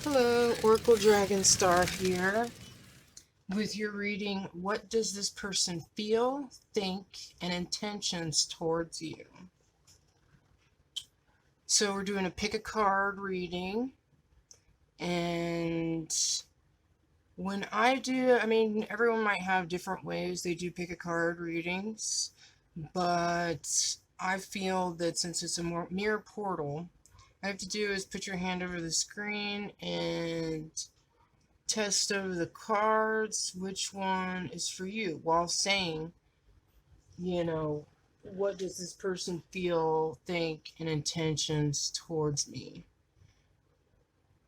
Hello, Oracle Dragon Star here with your reading. What does this person feel, think, and intentions towards you? So we're doing a pick a card reading, and when I do, everyone might have different ways they do pick a card readings, but I feel that since it's a mirror portal, all I have to do is put your hand over the screen and test over the cards which one is for you while saying, what does this person feel, think, and intentions towards me?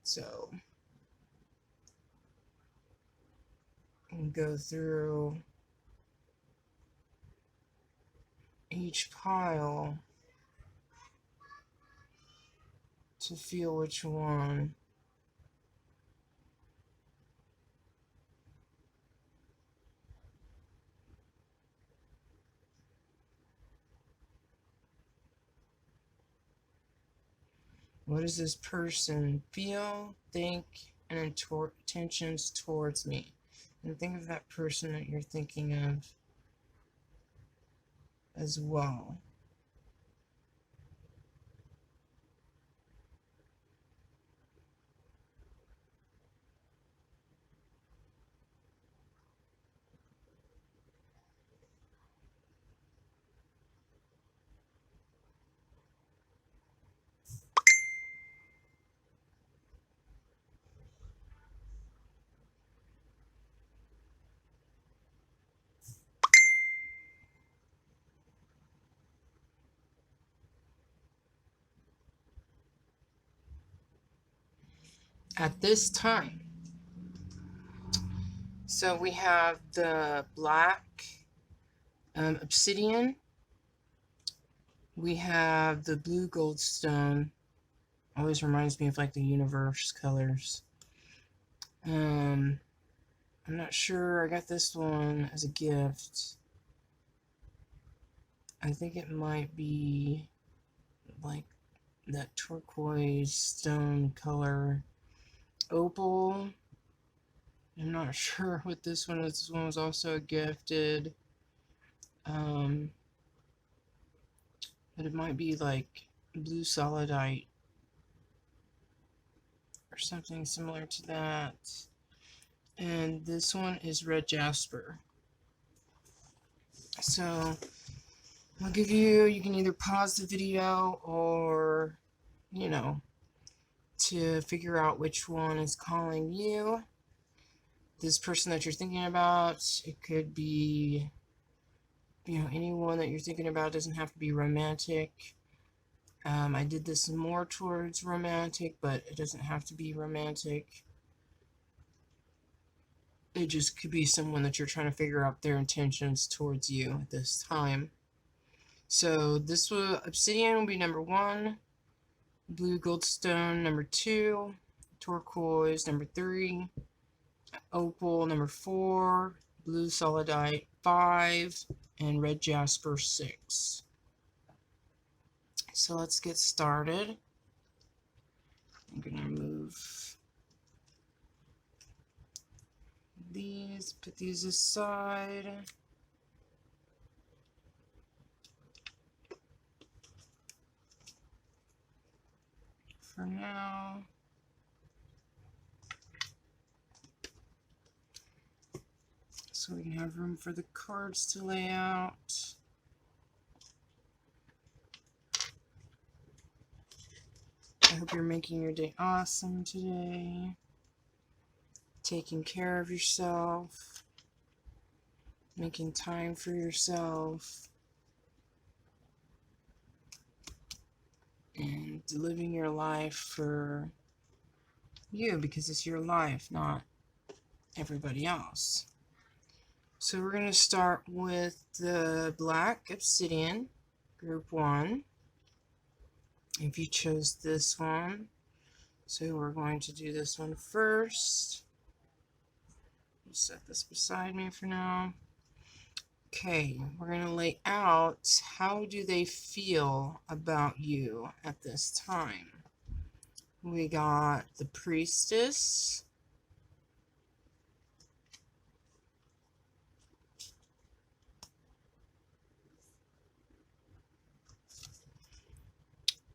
So, and go through each pile to feel which one. What does this person feel, think, and intentions towards me? And think of that person that you're thinking of as well. At this time, so we have the black Obsidian. We have the blue Goldstone. Always reminds me of like the universe colors. I'm not sure. I got this one as a gift. I think it might be like that turquoise stone color. Opal. I'm not sure what this one is. This one was also gifted. But it might be like blue solidite or something similar to that. And this one is red Jasper. So I'll give you can either pause the video or, to figure out which one is calling you. This person that you're thinking about, it could be, anyone that you're thinking about. Doesn't have to be romantic. I did this more towards romantic, but it doesn't have to be romantic. It just could be someone that you're trying to figure out their intentions towards you at this time. So this Obsidian will be number 1, blue Goldstone number 2, Turquoise number 3, Opal number 4, blue Solidite 5, and red Jasper 6. So let's get started. I'm going to move these, put these aside. For now. So we can have room for the cards to lay out. I hope you're making your day awesome today. Taking care of yourself. Making time for yourself. And living your life for you, because it's your life, not everybody else. So we're going to start with the black Obsidian, group 1. If you chose this one. So we're going to do this one first. Just set this beside me for now. Okay, we're going to lay out how do they feel about you at this time. We got the Priestess.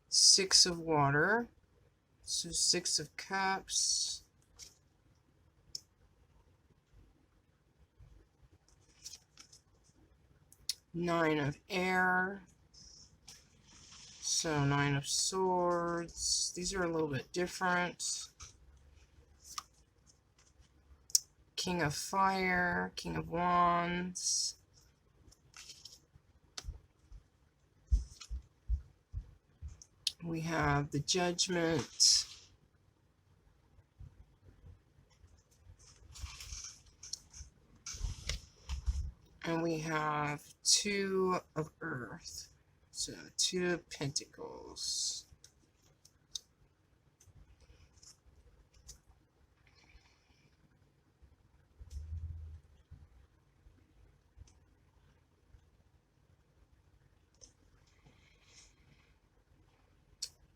Six of Water. So 6 of Cups. Nine of Air. So 9 of Swords. These are a little bit different. King of Fire. King of Wands. We have the Judgment. And we have 2 of Earth. So 2 of Pentacles.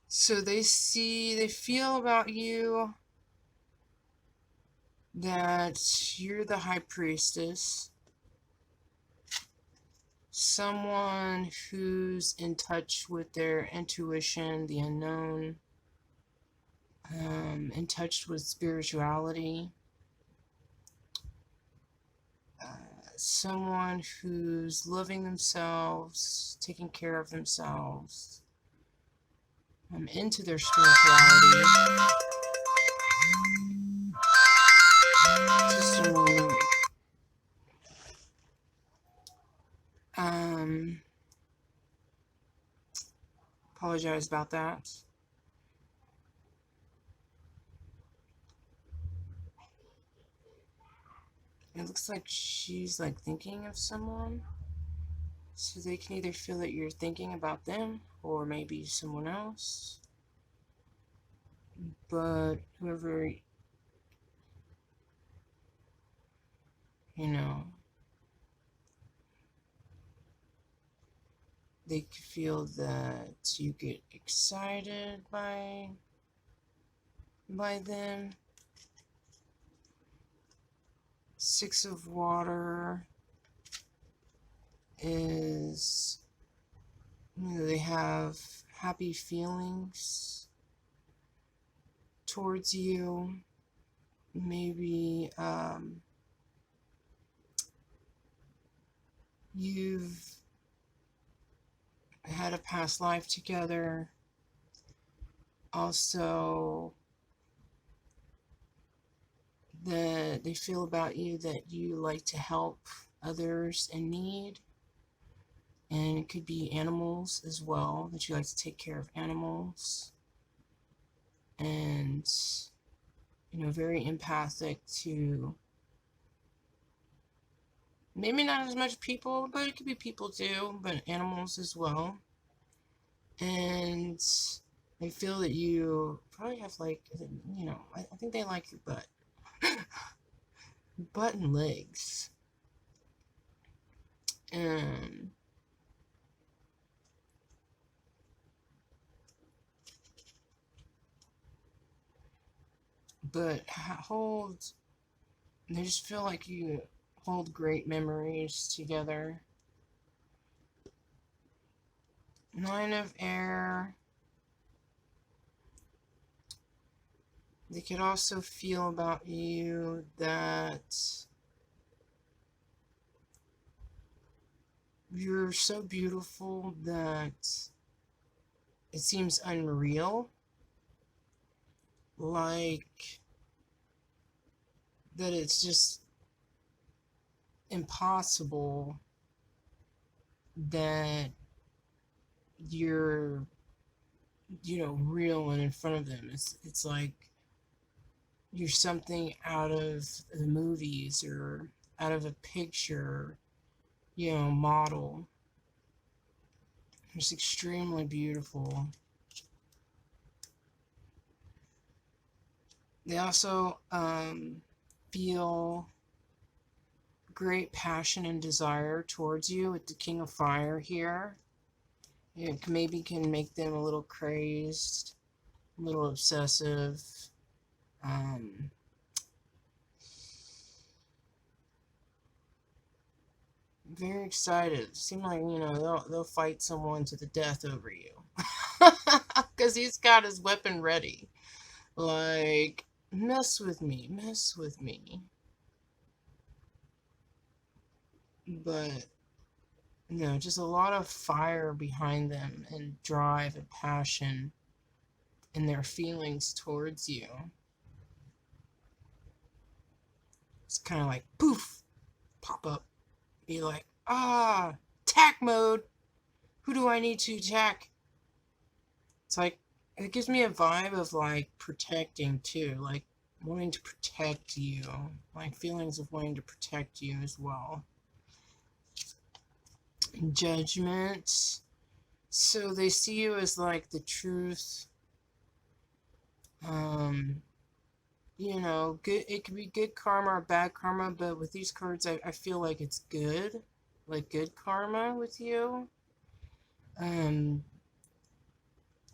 So they feel about you that you're the High Priestess. Someone who's in touch with their intuition, the unknown, in touch with spirituality. Someone who's loving themselves, taking care of themselves, into their spirituality. Just a moment. Apologize about that. It looks like she's like thinking of someone. So they can either feel that you're thinking about them or maybe someone else. But whoever, you know, they could feel that you get excited by them. 6 of Water is, you know, they have happy feelings towards you. Maybe you've had a past life together. Also, that they feel about you that you like to help others in need. And it could be animals as well, that you like to take care of animals. And, you know, very empathic to maybe not as much people, but it could be people too, but animals as well. And they feel that you probably have, like, you know, I think they like your butt. Butt and legs. But they just feel like you hold great memories together. 9 of Air. They could also feel about you that you're so beautiful that it seems unreal. Like that it's just impossible that you're, you know, real and in front of them. It's like you're something out of the movies or out of a picture, you know, model. It's extremely beautiful. They also feel great passion and desire towards you with the King of Fire here. It maybe can make them a little crazed little obsessive. Very excited. Seem like, they'll fight someone to the death over you. Because he's got his weapon ready. Like, mess with me, mess with me. But, just a lot of fire behind them, and drive and passion in their feelings towards you. It's kind of like, poof, pop up. Be like, attack mode. Who do I need to attack? It's like, it gives me a vibe of like protecting too, like wanting to protect you, like feelings of wanting to protect you as well. Judgment. So they see you as like the truth. Good. It could be good karma or bad karma, but with these cards, I feel like it's good, like good karma with you.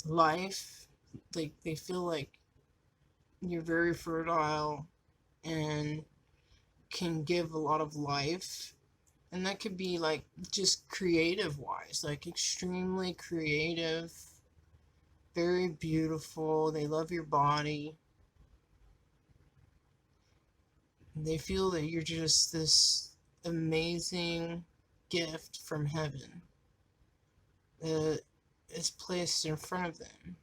Life, like they feel like you're very fertile and can give a lot of life. And that could be like just creative wise, like extremely creative, very beautiful. They love your body. They feel that you're just this amazing gift from heaven that is placed in front of them.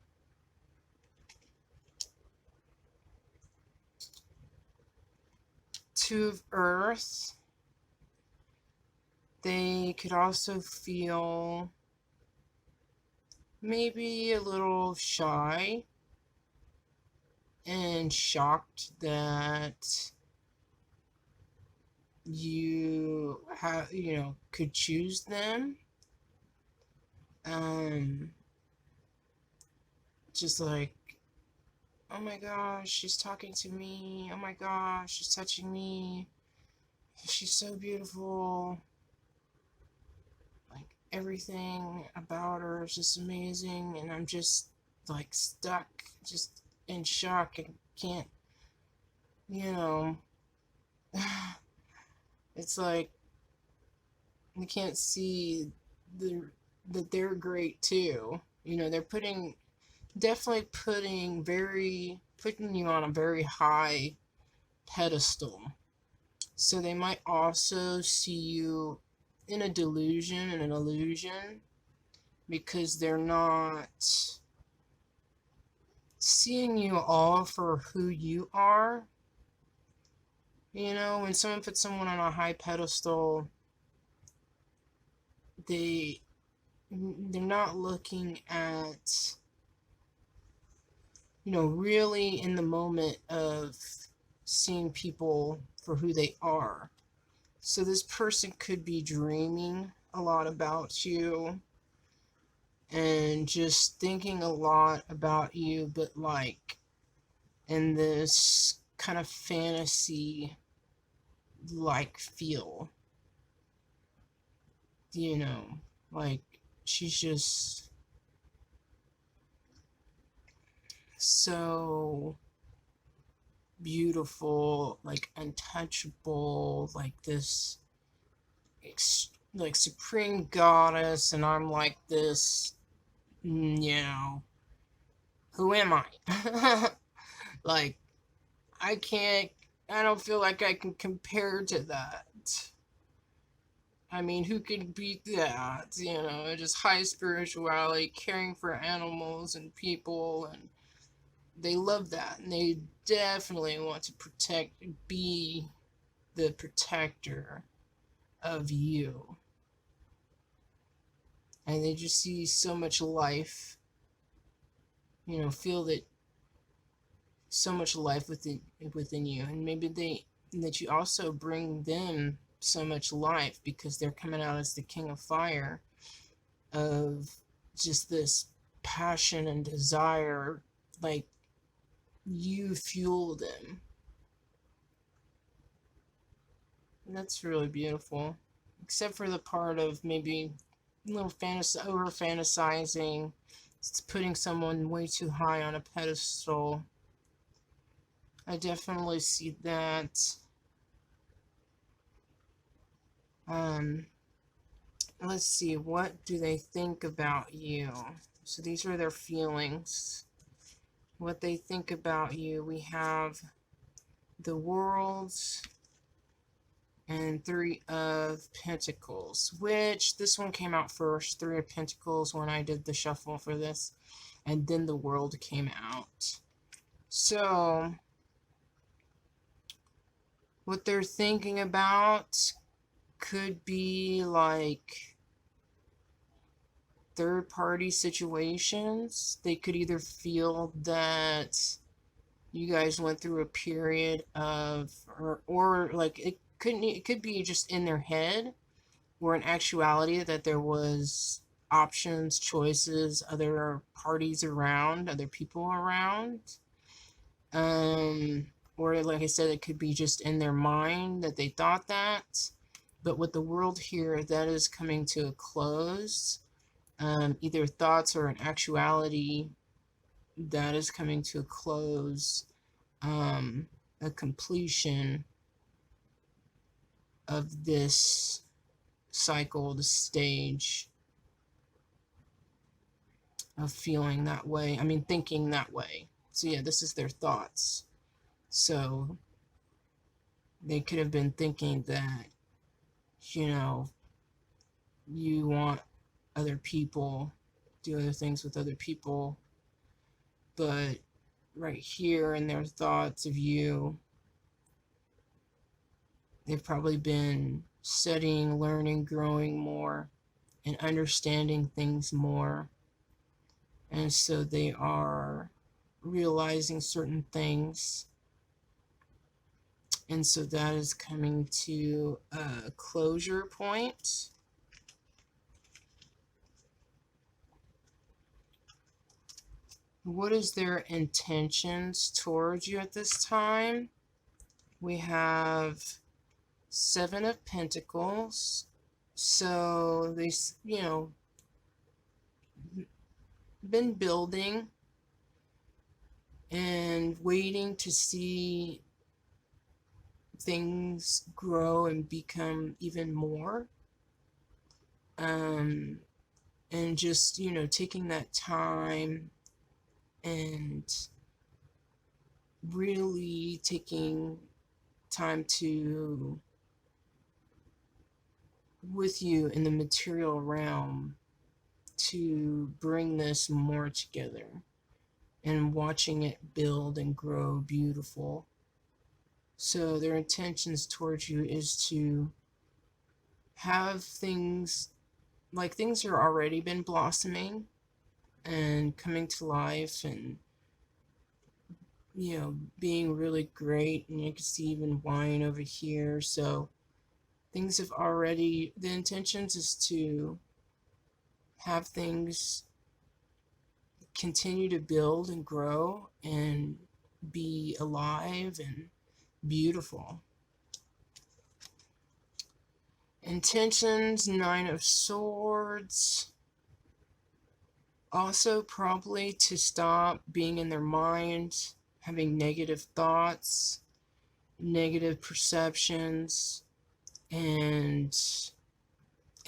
Two of Earth. They could also feel maybe a little shy and shocked that you could choose them. Just like, oh my gosh, she's talking to me. Oh my gosh, she's touching me. She's so beautiful. Like, everything about her is just amazing, and I'm just like stuck, just in shock, and can't, it's like you can't see that they're great too. They're definitely putting you on a very high pedestal. So they might also see you in a delusion and an illusion, because they're not seeing you all for who you are. When someone puts someone on a high pedestal, they're not looking at, really in the moment of seeing people for who they are. So this person could be dreaming a lot about you and just thinking a lot about you, but like in this kind of fantasy like feel. Like she's just so beautiful, like untouchable, like this like supreme goddess, and I'm like this, who am I? Like, I don't feel like I can compare to that. I mean, who could beat that? Just high spirituality, caring for animals and people, and they love that, and they definitely want to be the protector of you. And they just see so much life, feel that so much life within you, and maybe that you also bring them so much life, because they're coming out as the king of fire, of just this passion and desire, like you fuel them. And that's really beautiful, except for the part of maybe a little over fantasizing It's putting someone way too high on a pedestal. I definitely see that. Let's see, what do they think about you? So these are their feelings. What they think about you. We have the Worlds and Three of Pentacles, which this one came out first. Three of Pentacles when I did the shuffle for this, and then the World came out. So what they're thinking about could be like third-party situations. They could either feel that you guys went through a period of, or like it could be just in their head, or in actuality that there was options, choices, other parties around, other people around. Or like I said, it could be just in their mind that they thought that. But with the World here, that is coming to a close. Either thoughts or an actuality that is coming to a close, a completion of this cycle, the stage of feeling that way. I mean, thinking that way. So yeah, this is their thoughts. So they could have been thinking that, you know, you want other people, do other things with other people, but right here in their thoughts of you, they've probably been studying, learning, growing more, and understanding things more. And so they are realizing certain things. And so that is coming to a closure point. What is their intentions towards you at this time? We have Seven of Pentacles. So they, you know, been building and waiting to see things grow and become even more. And just, you know, taking that time and really taking time to, with you in the material realm, to bring this more together and watching it build and grow beautiful. So their intentions towards you is to have things, like things are already been blossoming and coming to life and, you know, being really great. And you can see even wine over here. So things have already, the intentions is to have things continue to build and grow and be alive and beautiful. Intentions, Nine of Swords. Also probably to stop being in their mind, having negative thoughts, negative perceptions, and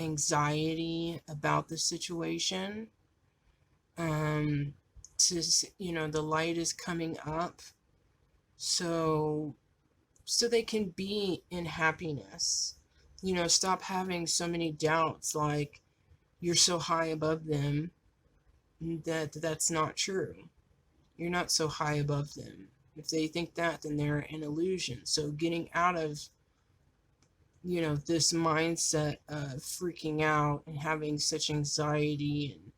anxiety about the situation. To, you know, the light is coming up, so they can be in happiness. You know, stop having so many doubts, like you're so high above them that that's not true. You're not so high above them. If they think that, then they're an illusion. So getting out of, you know, this mindset of freaking out and having such anxiety and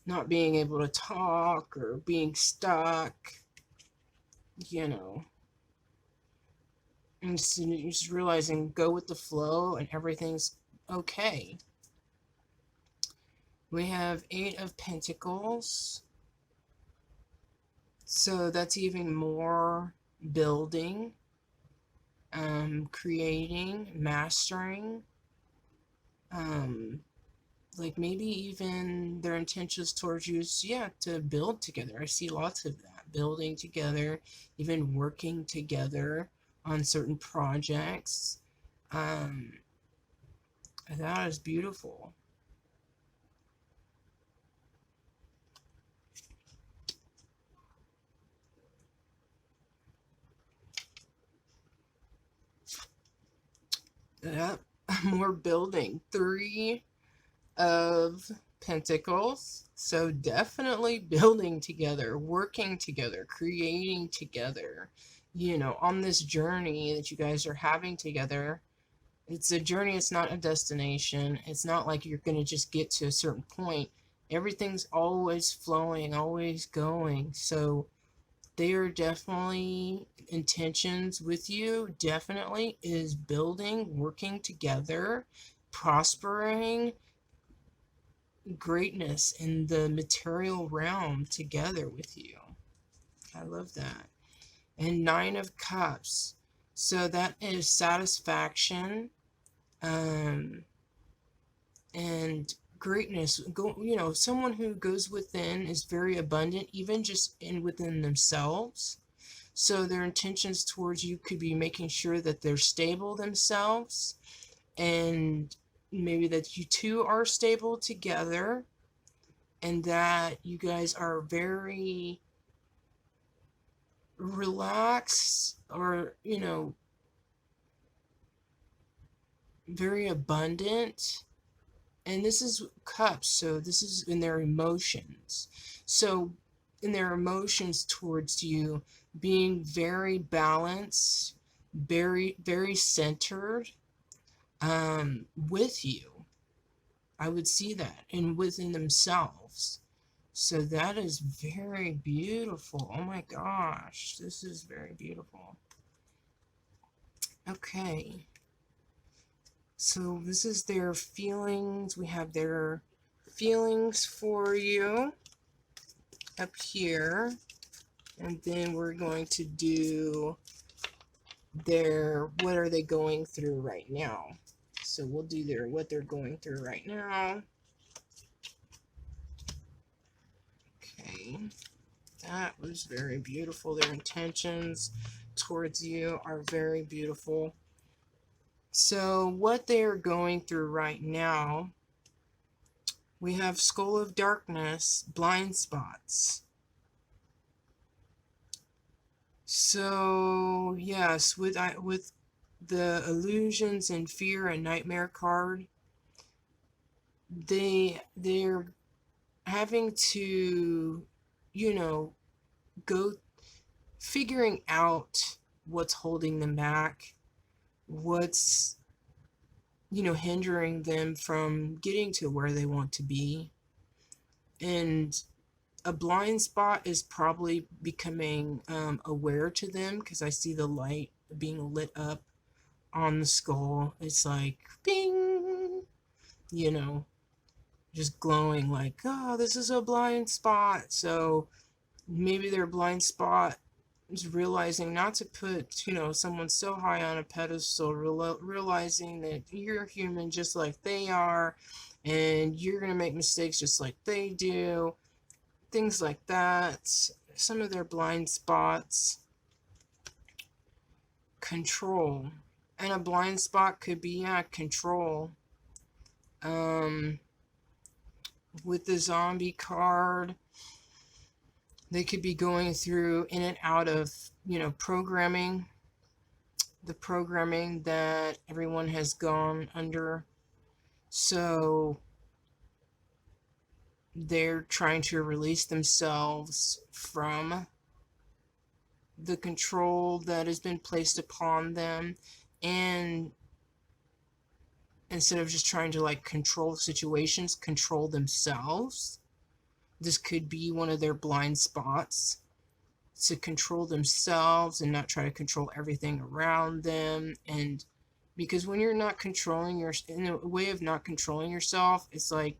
not being able to talk or being stuck, you know, and just realizing go with the flow and everything's okay. We have Eight of Pentacles. So that's even more building, creating, mastering, like maybe even their intentions towards you is, yeah, to build together. I see lots of that, building together, even working together on certain projects. um that is beautiful. Yep. More building. Three of Pentacles. So definitely building together, working together, creating together, on this journey that you guys are having together. It's a journey, it's not a destination. It's not like you're going to just get to a certain point. Everything's always flowing, always going. So there are definitely intentions with you, definitely is building, working together, prospering, greatness in the material realm together with you. I love that. And Nine of Cups. So that is satisfaction, um, and greatness. Someone who goes within is very abundant, even just in within themselves. So their intentions towards you could be making sure that they're stable themselves, and maybe that you two are stable together, and that you guys are very relaxed, or, very abundant. And this is cups, so this is in their emotions. So in their emotions towards you, being very balanced, very, very centered, with you. I would see that, and within themselves. So that is very beautiful. Oh my gosh, this is very beautiful. Okay. So this is their feelings. We have their feelings for you up here. And then we're going to do their, what are they going through right now? So we'll do their, what they're going through right now. Okay. That was very beautiful. Their intentions towards you are very beautiful. So what they are going through right now, we have Skull of Darkness, blind spots. So yes, with the illusions and fear and nightmare card, they're having to, go figuring out what's holding them back, what's, hindering them from getting to where they want to be. And a blind spot is probably becoming aware to them, because I see the light being lit up on the skull. It's like, bing, just glowing, like, oh, this is a blind spot. So maybe their blind spot is realizing not to put, someone so high on a pedestal, realizing that you're human just like they are, and you're going to make mistakes just like they do, things like that. Some of their blind spots. Control. And a blind spot could be, yeah, control. With the zombie card, they could be going through in and out of, programming, the programming that everyone has gone under. So they're trying to release themselves from the control that has been placed upon them, and instead of just trying to like control situations, control themselves. This could be one of their blind spots, to control themselves and not try to control everything around them. And because when you're not controlling in a way of not controlling yourself, it's like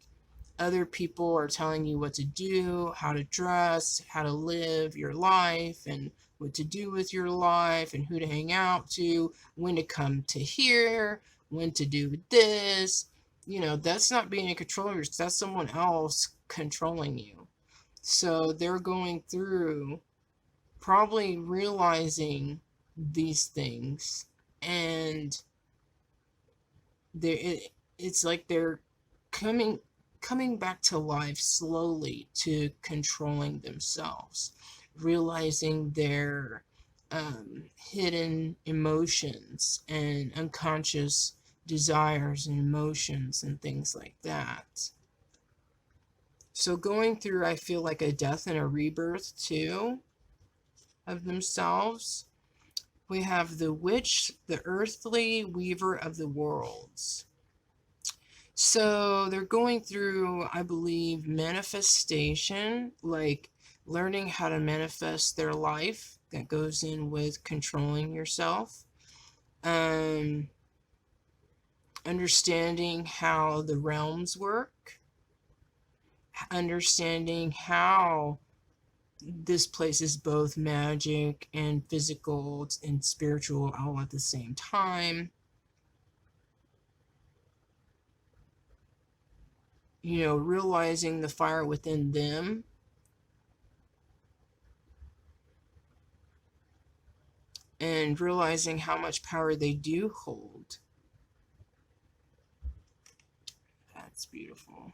other people are telling you what to do, how to dress, how to live your life, and what to do with your life, and who to hang out to, when to come to here, when to do this. you know, that's not being in control of yourself. That's someone else controlling you. So they're going through probably realizing these things, and it's like they're coming coming back to life slowly to controlling themselves, realizing their hidden emotions and unconscious desires and emotions and things like that. So going through, I feel like a death and a rebirth too of themselves. We have the witch, the earthly weaver of the worlds. So they're going through, I believe, manifestation, like learning how to manifest their life. That goes in with controlling yourself. Um, Understanding how the realms work. Understanding how this place is both magic and physical and spiritual all at the same time. You know, realizing the fire within them, and realizing how much power they do hold. That's beautiful.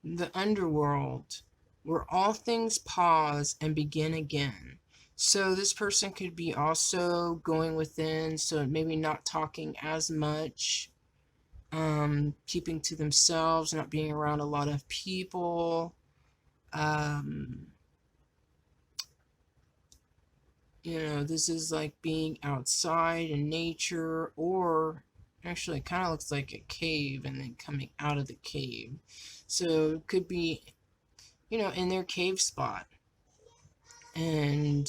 The underworld, where all things pause and begin again. So this person could be also going within, so maybe not talking as much, keeping to themselves, not being around a lot of people. Um, you know, this is like being outside in nature, or actually, it kind of looks like a cave and then coming out of the cave. So it could be, you know, in their cave spot and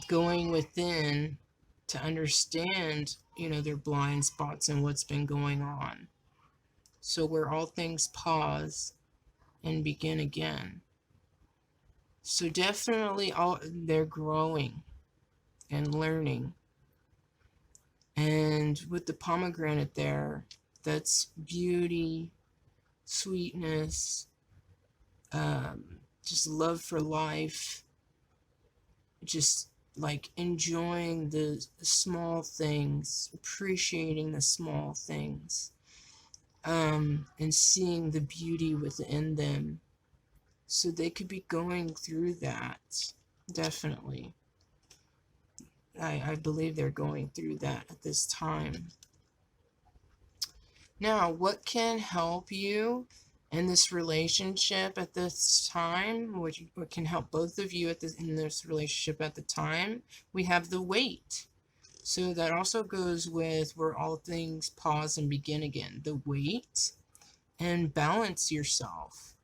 going within to understand, you know, their blind spots and what's been going on. So where all things pause and begin again. So definitely all they're growing and learning. And with the pomegranate there, that's beauty, sweetness, just love for life, just like enjoying the small things, appreciating the small things, and seeing the beauty within them. So they could be going through that, definitely. I believe they're going through that at this time. Now, what can help you in this relationship at this time? What can help both of you in this relationship at the time? We have the wait. So that also goes with where all things pause and begin again. The wait and balance yourself.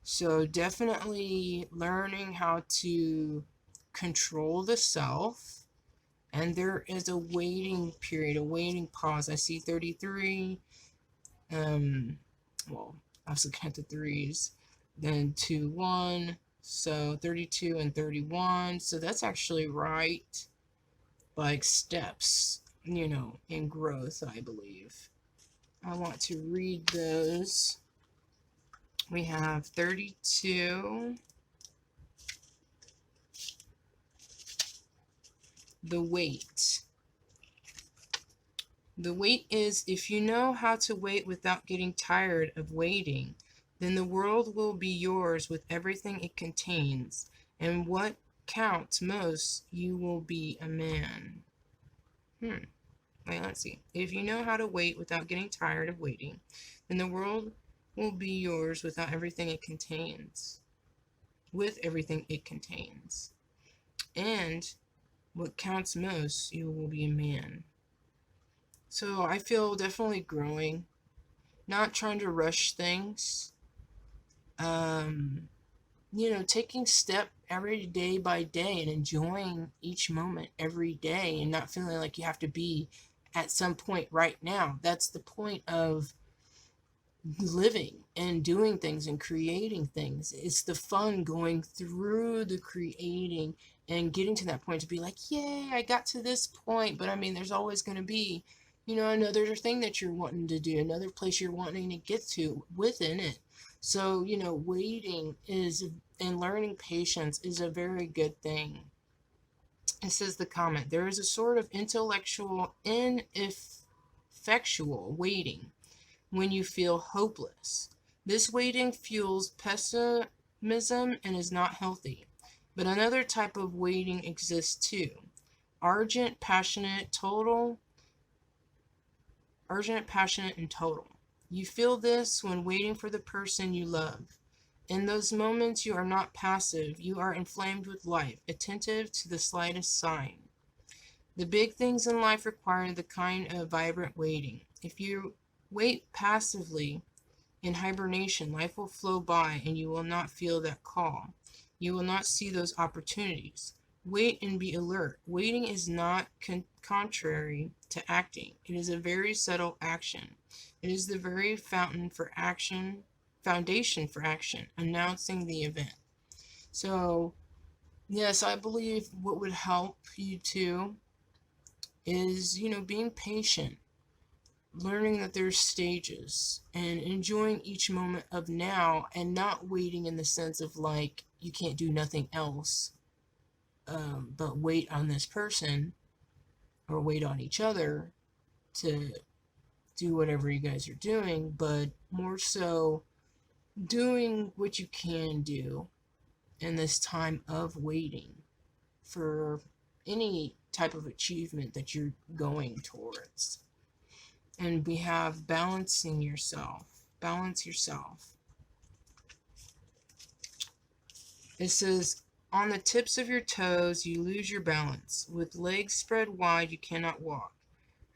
So definitely learning how to control the self. And there is a waiting period, a waiting pause. I see 33. Well, I was looking at the threes. Then 2, 1. So 32 and 31. So that's actually right. Like steps, you know, in growth, I believe. I want to read those. We have 32. The wait. The wait is, if you know how to wait without getting tired of waiting, then the world will be yours with everything it contains. And what counts most, you will be a man. Wait, let's see. If you know how to wait without getting tired of waiting, then the world will be yours without everything it contains. With everything it contains. And what counts most, you will be a man. So I feel definitely growing, not trying to rush things. You know, taking step every day by day and enjoying each moment every day and not feeling like you have to be at some point right now. That's the point of living and doing things and creating things. It's the fun going through the creating and getting to that point to be like, yay, I got to this point. But I mean, there's always going to be, you know, another thing that you're wanting to do, another place you're wanting to get to within it. So, you know, waiting is, and learning patience is a very good thing. It says the comment, there is a sort of intellectual, ineffectual waiting when you feel hopeless. This waiting fuels pessimism and is not healthy. But another type of waiting exists too. Ardent, passionate, and total. You feel this when waiting for the person you love. In those moments, you are not passive, you are inflamed with life, attentive to the slightest sign. The big things in life require the kind of vibrant waiting. If you wait passively in hibernation, life will flow by and you will not feel that call. You will not see those opportunities. Wait and be alert. Waiting is not contrary to acting. It is a very subtle action. It is the very fountain for action, foundation for action, announcing the event. So, yes, I believe what would help you too is, you know, being patient, learning that there's stages, and enjoying each moment of now, and not waiting in the sense of like you can't do nothing else, but wait on this person or wait on each other to do whatever you guys are doing, but more so doing what you can do in this time of waiting for any type of achievement that you're going towards. And we have balancing yourself. Balance yourself. It says, on the tips of your toes, you lose your balance. With legs spread wide, you cannot walk.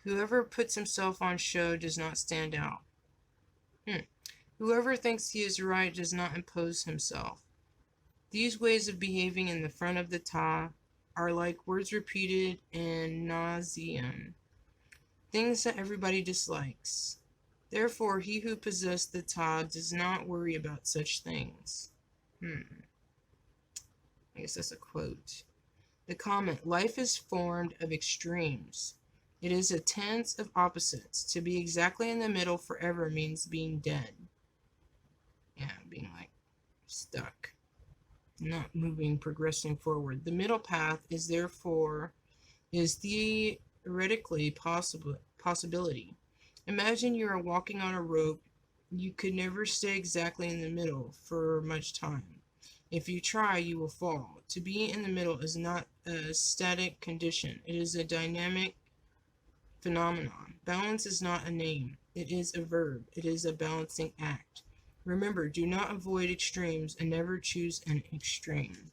Whoever puts himself on show does not stand out. Whoever thinks he is right does not impose himself. These ways of behaving in the front of the ta are like words repeated in nauseam, things that everybody dislikes. Therefore, he who possesses the ta does not worry about such things. I guess that's a quote. The comment, life is formed of extremes. It is a tense of opposites. To be exactly in the middle forever means being dead. Yeah, being like stuck. Not moving, progressing forward. The middle path is therefore theoretically possibility. Imagine you are walking on a rope. You could never stay exactly in the middle for much time. If you try, you will fall. To be in the middle is not a static condition. It is a dynamic phenomenon. Balance is not a name. It is a verb. It is a balancing act. Remember, do not avoid extremes and never choose an extreme.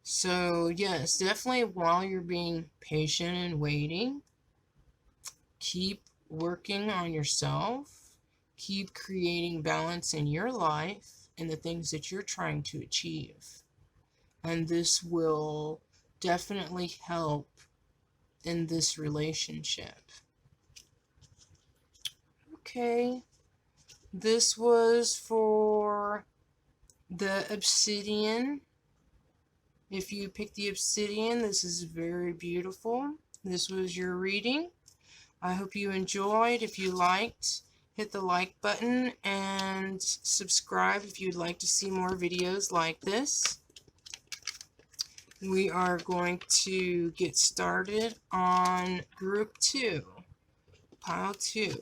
So, yes, definitely while you're being patient and waiting, keep working on yourself, keep creating balance in your life and the things that you're trying to achieve. And this will definitely help in this relationship. Okay, this was for the Obsidian. If you picked the Obsidian, this is very beautiful. This was your reading. I hope you enjoyed. If you liked, hit the like button and subscribe if you'd like to see more videos like this. We are going to get started on group 2, pile 2.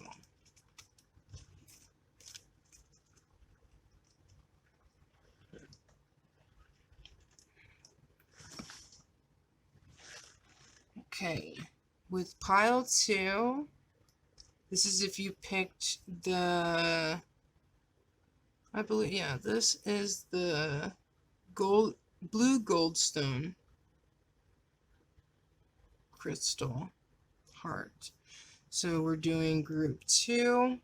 Okay, with pile 2, this is if you picked the, I believe, yeah, this is the blue GoldStone crystal heart. So we're doing group 2.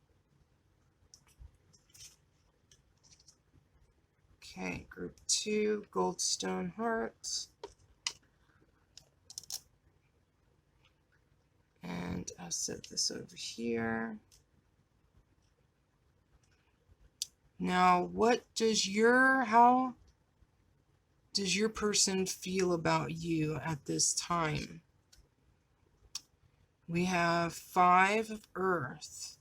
Okay, group 2, GoldStone hearts. And I'll set this over here. Now, how does your person feel about you at this time? We have 5 of earth.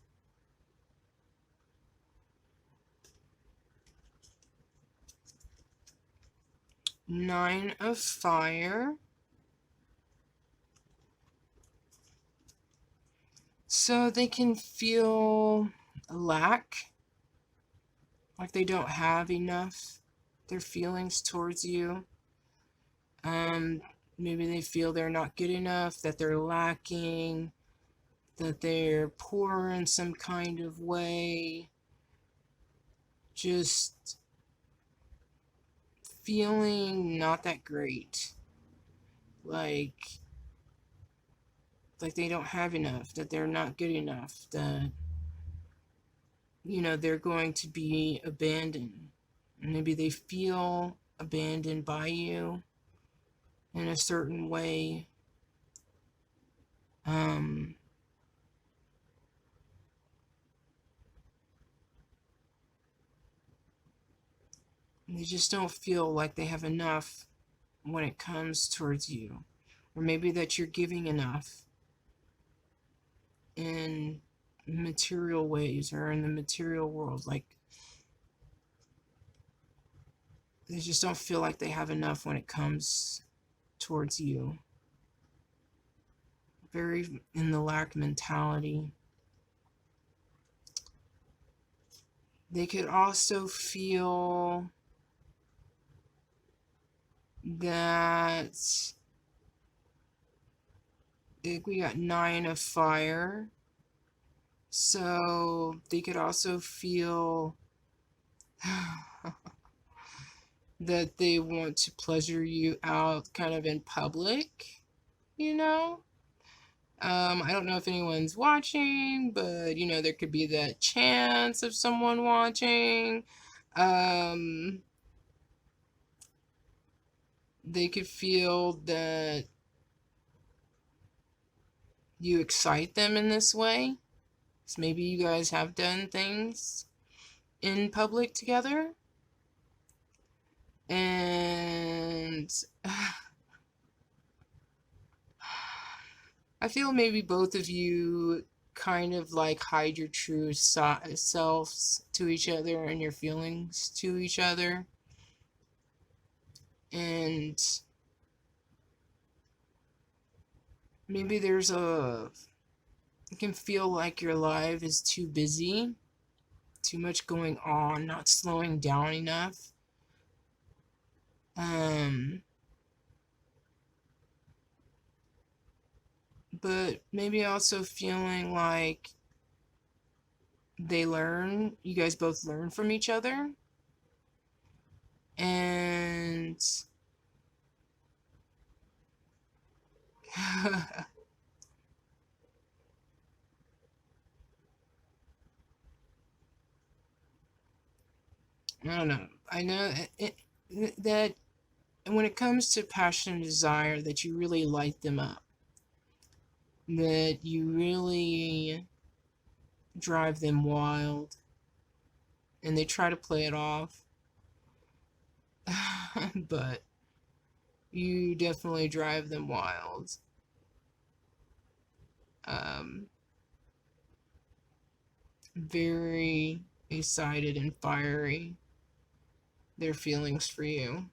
Nine of fire. So they can feel a lack, like they don't have enough. Their feelings towards you. Maybe they feel they're not good enough, that they're lacking, that they're poor in some kind of way. Just feeling not that great. Like they don't have enough, that they're not good enough, that, they're going to be abandoned. Maybe they feel abandoned by you in a certain way. They just don't feel like they have enough when it comes towards you. Or maybe that you're giving enough in material ways or in the material world. Like, they just don't feel like they have enough when it comes towards you. Very in the lack mentality. They could also feel that we got 9 of fire. So they could also feel that they want to pleasure you out kind of in public, I don't know if anyone's watching, but there could be that chance of someone watching. They could feel that you excite them in this way. So maybe you guys have done things in public together. And I feel maybe both of you kind of like hide your true selves to each other and your feelings to each other. And maybe you can feel like your life is too busy, too much going on, not slowing down enough. But maybe also feeling like you guys both learn from each other. And I don't know. I know that when it comes to passion and desire, that you really light them up. That you really drive them wild. And they try to play it off. But you definitely drive them wild. Very excited and fiery, their feelings for you.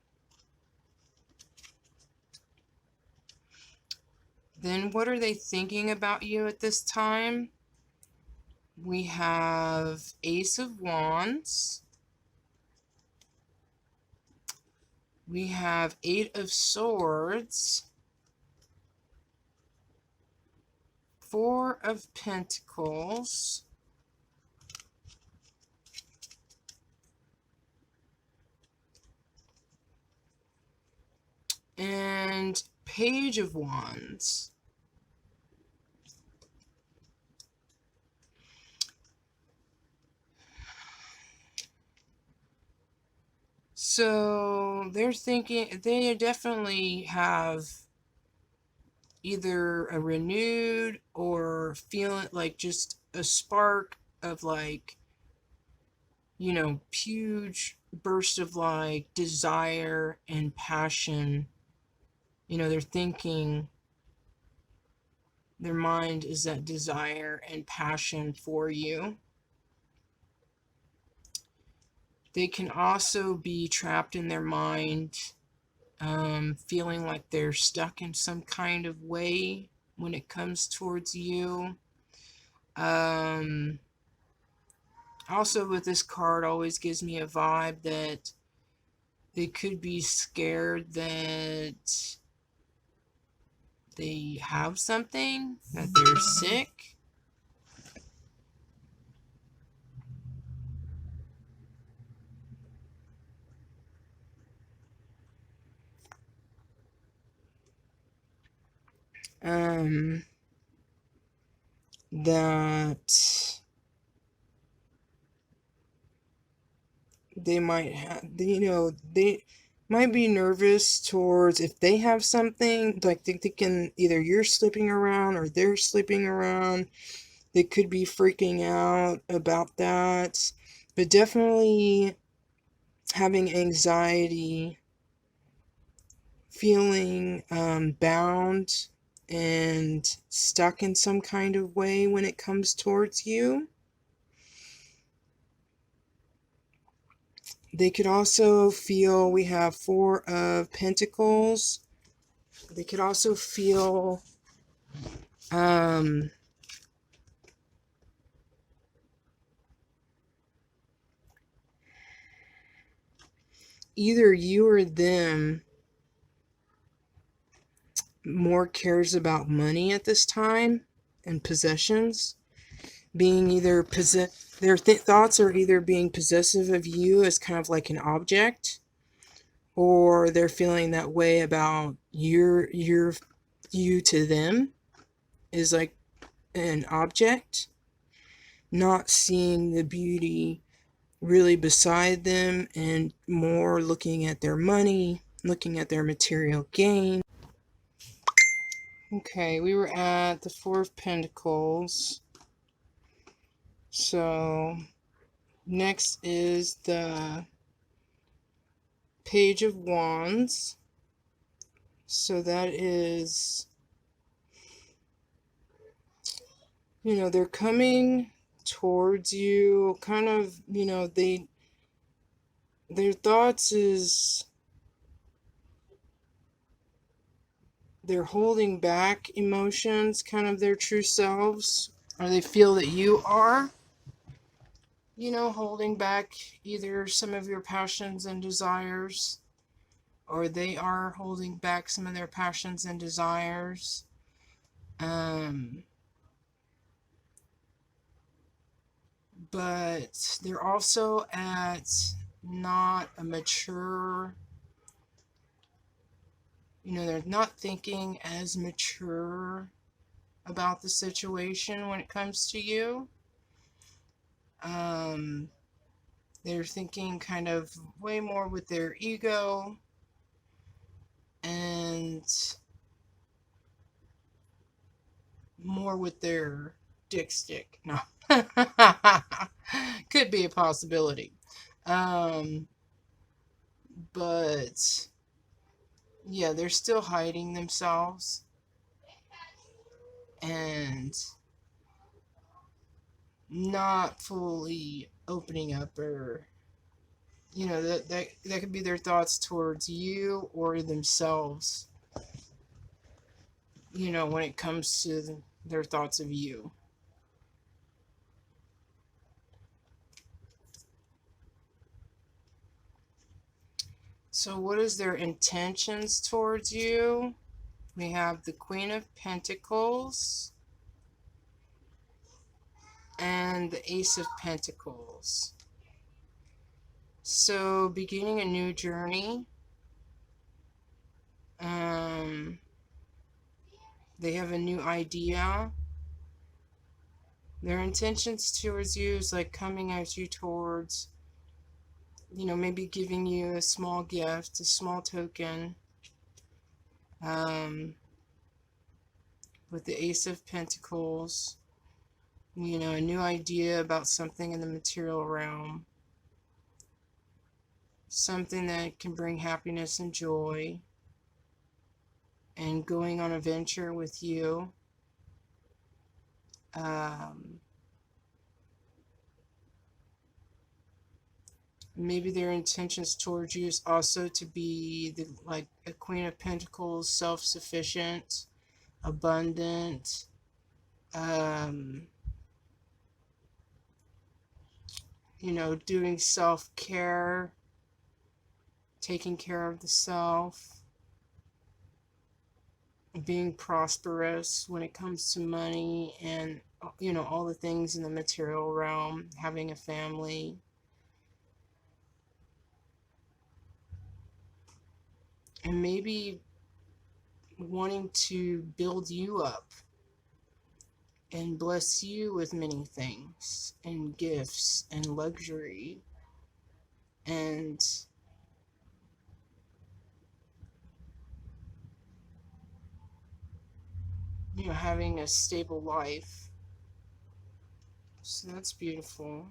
Then what are they thinking about you at this time? We have Ace of Wands. We have 8 of Swords. 4 of Pentacles. And Page of Wands. So they're thinking, they definitely have either a renewed or feeling like just a spark of like, huge burst of like desire and passion. They're thinking Their mind is that desire and passion for you. They can also be trapped in their mind, feeling like they're stuck in some kind of way when it comes towards you. Also, with this card, always gives me a vibe that they could be scared that they have something, that they're sick. That they might have, they might be nervous towards if they have something, like they can either you're sleeping around or they're sleeping around. They could be freaking out about that, but definitely having anxiety, feeling bound and stuck in some kind of way when it comes towards you. They could also feel, we have 4 of Pentacles. They could also feel either you or them more cares about money at this time and possessions. Being either their thoughts are either being possessive of you as kind of like an object, or they're feeling that way about you to them is like an object, not seeing the beauty really beside them and more looking at their money, looking at their material gain. Okay, we were at the 4 of Pentacles. So next is the Page of Wands. So that is, they're coming towards you, kind of, their thoughts is they're holding back emotions, kind of their true selves, or they feel that you are, holding back either some of your passions and desires, or they are holding back some of their passions and desires. But they're also at not a mature, they're not thinking as mature about the situation when it comes to you. They're thinking kind of way more with their ego and more with their dick stick. No. Could be a possibility. But yeah, they're still hiding themselves and not fully opening up, or that could be their thoughts towards you or themselves, when it comes to their thoughts of you. So what is their intentions towards you? We have the Queen of Pentacles and the Ace of Pentacles. So beginning a new journey. They have a new idea. Their intentions towards you is like coming at you towards, maybe giving you a small gift, a small token. With the Ace of Pentacles, a new idea about something in the material realm. Something that can bring happiness and joy. And going on a venture with you. Maybe their intentions towards you is also to be like a Queen of Pentacles, self-sufficient, abundant, you know, doing self-care, taking care of the self, being prosperous when it comes to money and, you know, all the things in the material realm, having a family. And maybe wanting to build you up and bless you with many things and gifts and luxury and you know, having a stable life. So that's beautiful.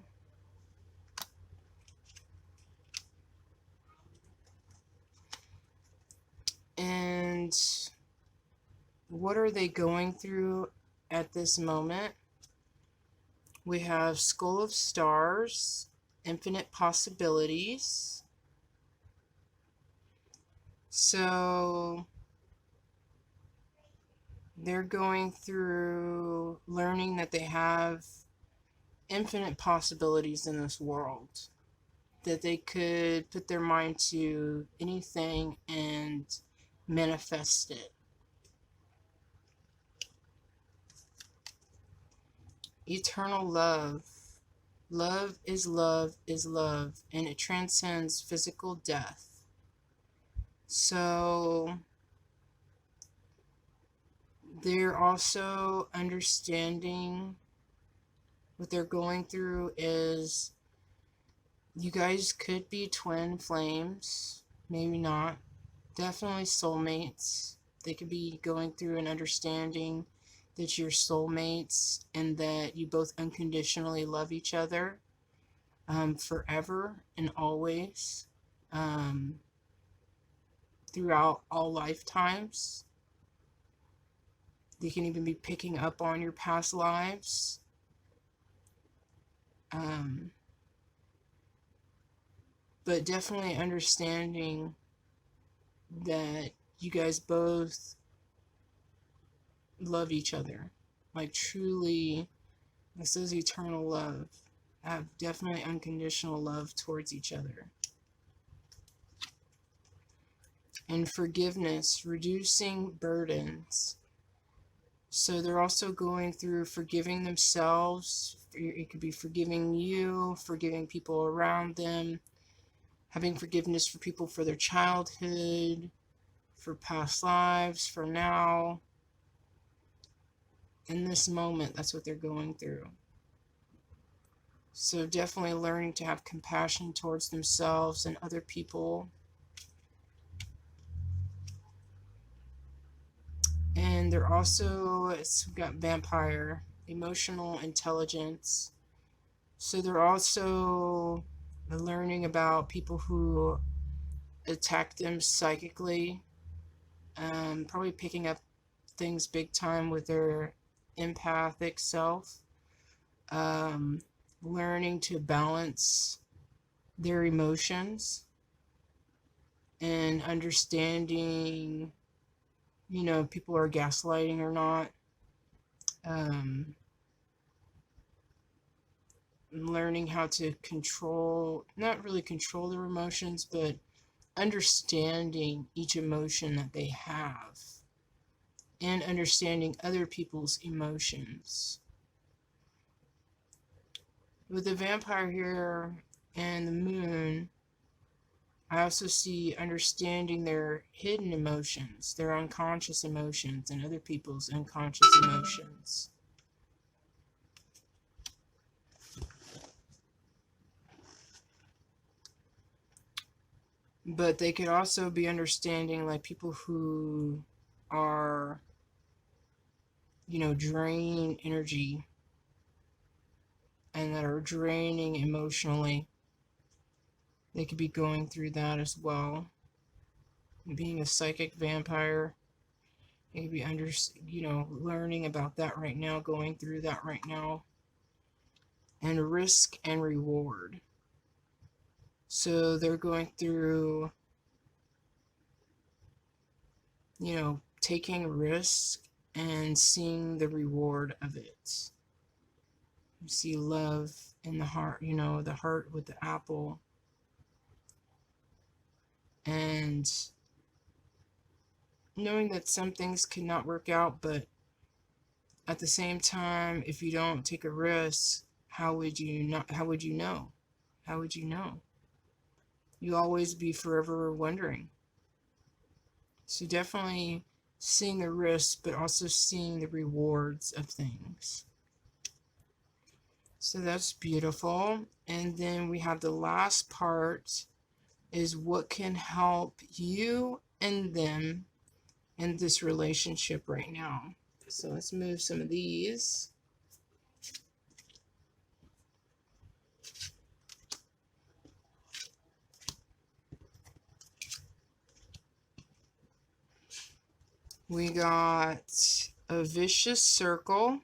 And what are they going through at this moment? We have Skull of Stars, Infinite Possibilities. So they're going through learning that they have infinite possibilities in this world, that they could put their mind to anything and manifest it. Eternal love. Love is love is love, and it transcends physical death. So they're also understanding what they're going through is you guys could be twin flames, maybe not. Definitely soulmates. They could be going through an understanding that you're soulmates and that you both unconditionally love each other forever and always, throughout all lifetimes. They can even be picking up on your past lives. But definitely understanding that you guys both love each other. Like truly, this is eternal love. Have definitely unconditional love towards each other. And forgiveness, reducing burdens. So they're also going through forgiving themselves. It could be forgiving you, forgiving people around them, having forgiveness for people for their childhood, for past lives, for now. In this moment, that's what they're going through. So definitely learning to have compassion towards themselves and other people. And they're also, we've got vampire, emotional intelligence. So they're also learning about people who attack them psychically, probably picking up things big time with their empathic self, learning to balance their emotions and understanding, you know, people are gaslighting or not. Learning how to control, not really control their emotions, but understanding each emotion that they have and understanding other people's emotions. With the vampire here and the moon, I also see understanding their hidden emotions, their unconscious emotions, and other people's unconscious emotions. But they could also be understanding like people who are, you know, draining energy and that are draining emotionally. They could be going through that as well. Being a psychic vampire, You could be learning about that right now, going through that right now. And risk and reward. So they're going through, taking risk and seeing the reward of it. You see love in the heart, the heart with the apple. And knowing that some things could not work out, but at the same time, if you don't take a risk, how would you know? How would you know? You always be forever wondering. So definitely seeing the risks, but also seeing the rewards of things. So that's beautiful. And then we have the last part is what can help you and them in this relationship right now. So let's move some of these. We got a vicious circle,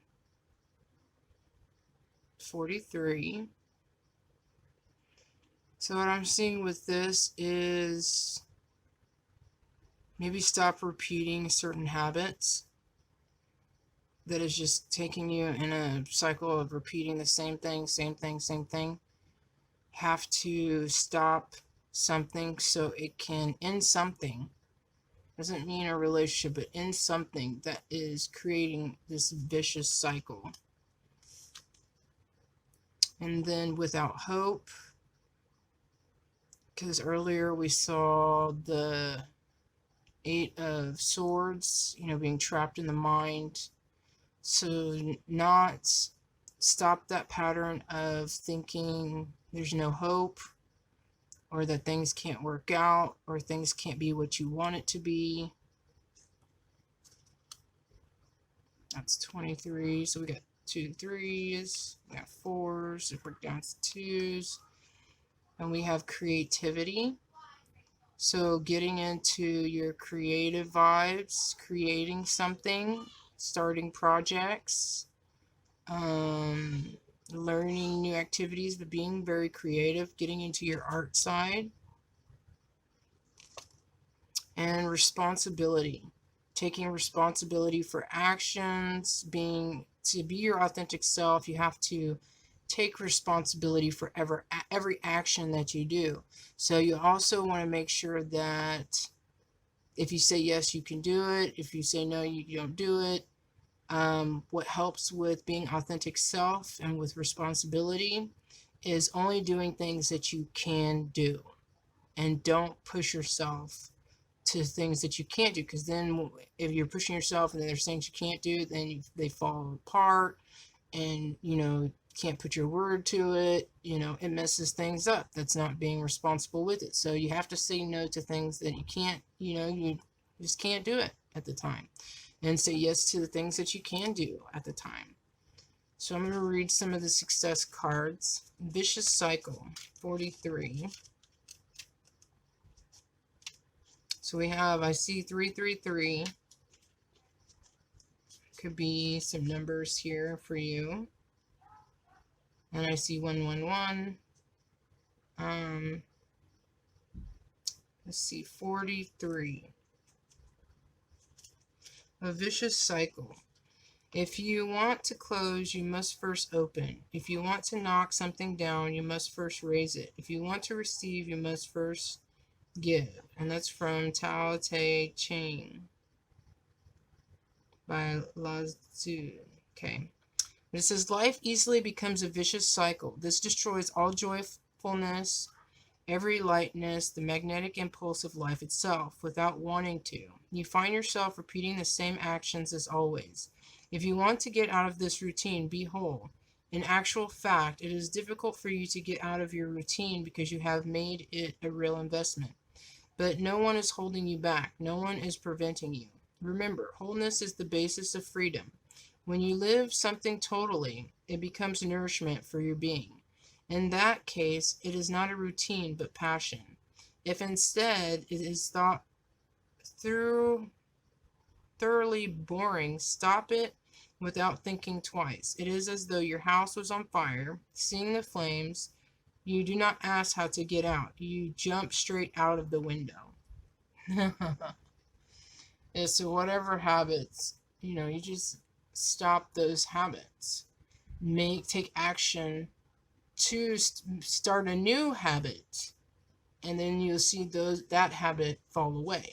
43. So what I'm seeing with this is maybe stop repeating certain habits that is just taking you in a cycle of repeating the same thing, same thing, same thing. Have to stop something so it can end something. Doesn't mean a relationship, but end something that is creating this vicious cycle. And then without hope, because earlier we saw the 8 of Swords, being trapped in the mind. So not stop that pattern of thinking there's no hope, or that things can't work out, or things can't be what you want it to be. That's 23. So we got 2 3s, we got 4s, if we're down to 2s. And we have creativity. So getting into your creative vibes, creating something, starting projects, learning new activities, but being very creative, getting into your art side. And responsibility, taking responsibility for actions. To be your authentic self, you have to take responsibility for every action that you do. So you also want to make sure that if you say yes, you can do it. If you say no, you don't do it. What helps with being authentic self and with responsibility is only doing things that you can do, and don't push yourself to things that you can't do, because then if you're pushing yourself and then there's things you can't do, then they fall apart, and can't put your word to it. It messes things up. That's not being responsible with it. So you have to say no to things that you can't, you just can't do it at the time, and say yes to the things that you can do at the time. So I'm going to read some of the success cards. Vicious cycle, 43. So we have, I see 333. Could be some numbers here for you. And I see 111. Let's see, 43. A vicious cycle. If you want to close, you must first open. If you want to knock something down, you must first raise it. If you want to receive, you must first give. And that's from Tao Te Ching by Lazuli. Okay. It says, life easily becomes a vicious cycle. This destroys all joyfulness, every lightness, the magnetic impulse of life itself, without wanting to. You find yourself repeating the same actions as always. If you want to get out of this routine, be whole. In actual fact, it is difficult for you to get out of your routine because you have made it a real investment. But no one is holding you back. No one is preventing you. Remember, wholeness is the basis of freedom. When you live something totally, it becomes nourishment for your being. In that case, it is not a routine, but passion. If instead it is thought through thoroughly boring, stop it without thinking twice. It is as though your house was on fire. Seeing the flames, you do not ask how to get out. You jump straight out of the window. Yeah, so whatever habits, you just stop those habits. Take action to start a new habit, and then you'll see that habit fall away.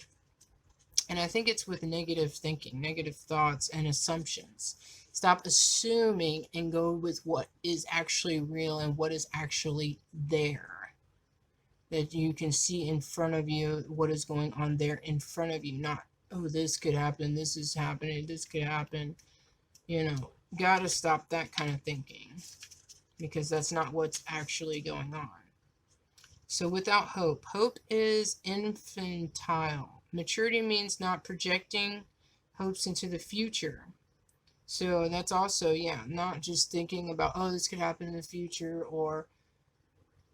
And I think it's with negative thinking, negative thoughts, and assumptions. Stop assuming and go with what is actually real and what is actually there. That you can see in front of you what is going on there in front of you. Not, oh, this could happen, this is happening, this could happen. Gotta stop that kind of thinking, because that's not what's actually going on. So without hope. Hope is infantile. Maturity means not projecting hopes into the future. So that's also, not just thinking about, oh, this could happen in the future, or,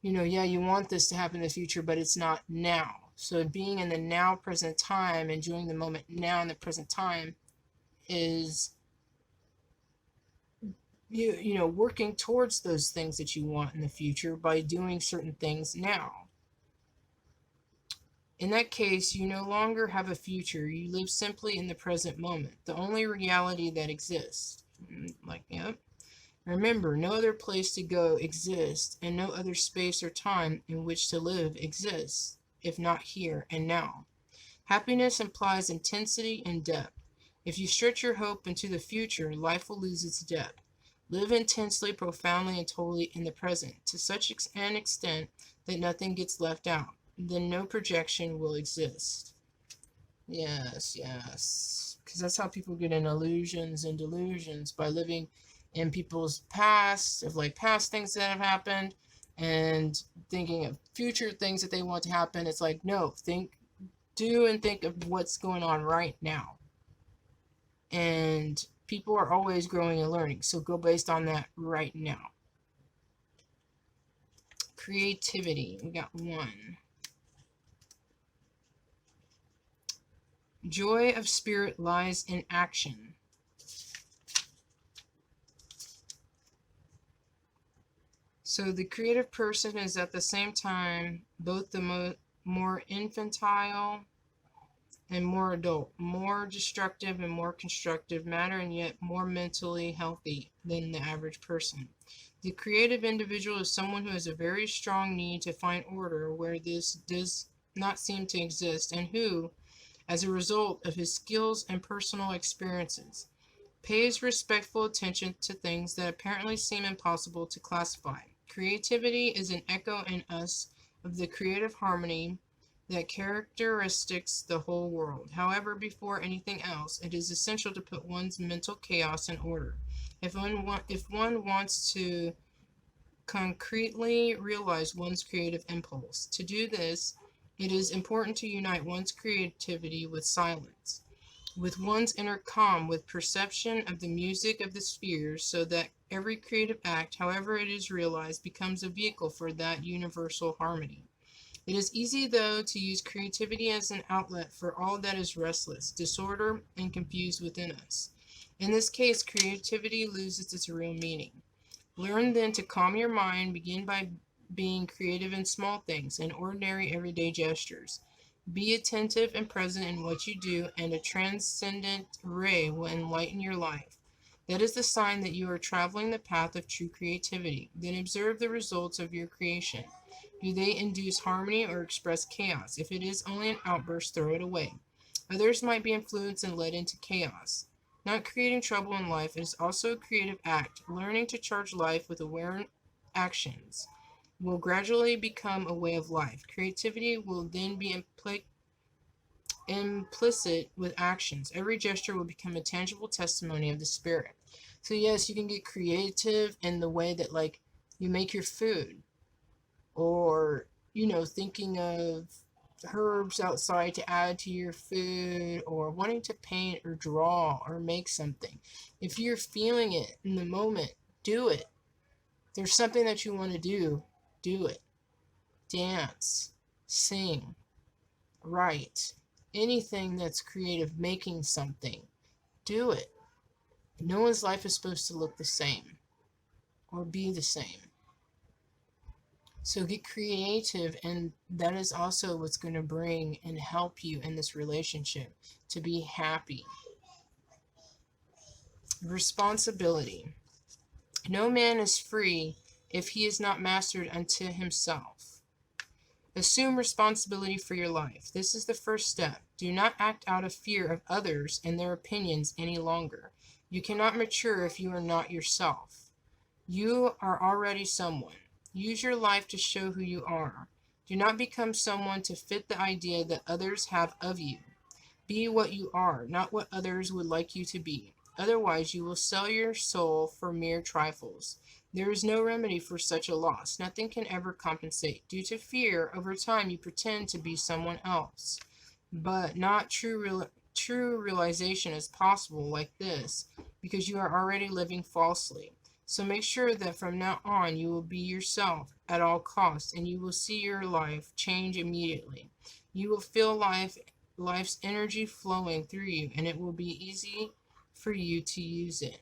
you want this to happen in the future, but it's not now. So being in the now present time, enjoying the moment now in the present time, is working towards those things that you want in the future by doing certain things now. In that case, you no longer have a future. You live simply in the present moment, the only reality that exists. Yep. Remember, no other place to go exists, and no other space or time in which to live exists, if not here and now. Happiness implies intensity and depth. If you stretch your hope into the future, life will lose its depth. Live intensely, profoundly, and totally in the present, to such an extent that nothing gets left out. Then no projection will exist. Yes. Because that's how people get in illusions and delusions, by living in people's past, of past things that have happened, and thinking of future things that they want to happen. It's like, no, do and think of what's going on right now. And people are always growing and learning, so go based on that right now. Creativity, we got 1. Joy of spirit lies in action. So the creative person is at the same time both the more infantile and more adult, more destructive and more constructive matter, and yet more mentally healthy than the average person. The creative individual is someone who has a very strong need to find order where this does not seem to exist, and who, as a result of his skills and personal experiences, pays respectful attention to things that apparently seem impossible to classify. Creativity is an echo in us of the creative harmony that characteristics the whole world. However, before anything else, it is essential to put one's mental chaos in order. If one wants to concretely realize one's creative impulse. To do this, it is important to unite one's creativity with silence, with one's inner calm, with perception of the music of the spheres, so that every creative act, however it is realized, becomes a vehicle for that universal harmony. It is easy, though, to use creativity as an outlet for all that is restless, disorder, and confused within us. In this case, creativity loses its real meaning. Learn then to calm your mind. Begin by being creative in small things, in ordinary everyday gestures. Be attentive and present in what you do, and a transcendent ray will enlighten your life. That is the sign that you are traveling the path of true creativity. Then observe the results of your creation. Do they induce harmony or express chaos? If it is only an outburst, throw it away. Others might be influenced and led into chaos. Not creating trouble in life, it is also a creative act. Learning to charge life with aware actions will gradually become a way of life. Creativity will then be implicit with actions. Every gesture will become a tangible testimony of the spirit. So yes, you can get creative in the way that, like, you make your food, or, thinking of herbs outside to add to your food, or wanting to paint or draw or make something. If you're feeling it in the moment, do it. If there's something that you want to do it. Dance, sing, write. anything that's creative, making something, do it. No one's life is supposed to look the same or be the same. So get creative, and that is also what's going to bring and help you in this relationship to be happy. Responsibility. No man is free if he is not mastered unto himself. Assume responsibility for your life. This is the first step. Do not act out of fear of others and their opinions any longer. You cannot mature if you are not yourself. You are already someone. Use your life to show who you are. Do not become someone to fit the idea that others have of you. Be what you are, not what others would like you to be. Otherwise, you will sell your soul for mere trifles. There is no remedy for such a loss. Nothing can ever compensate. Due to fear, over time you pretend to be someone else. But not true realization is possible like this, because you are already living falsely. So make sure that from now on you will be yourself at all costs, and you will see your life change immediately. You will feel life's energy flowing through you, and it will be easy for you to use it.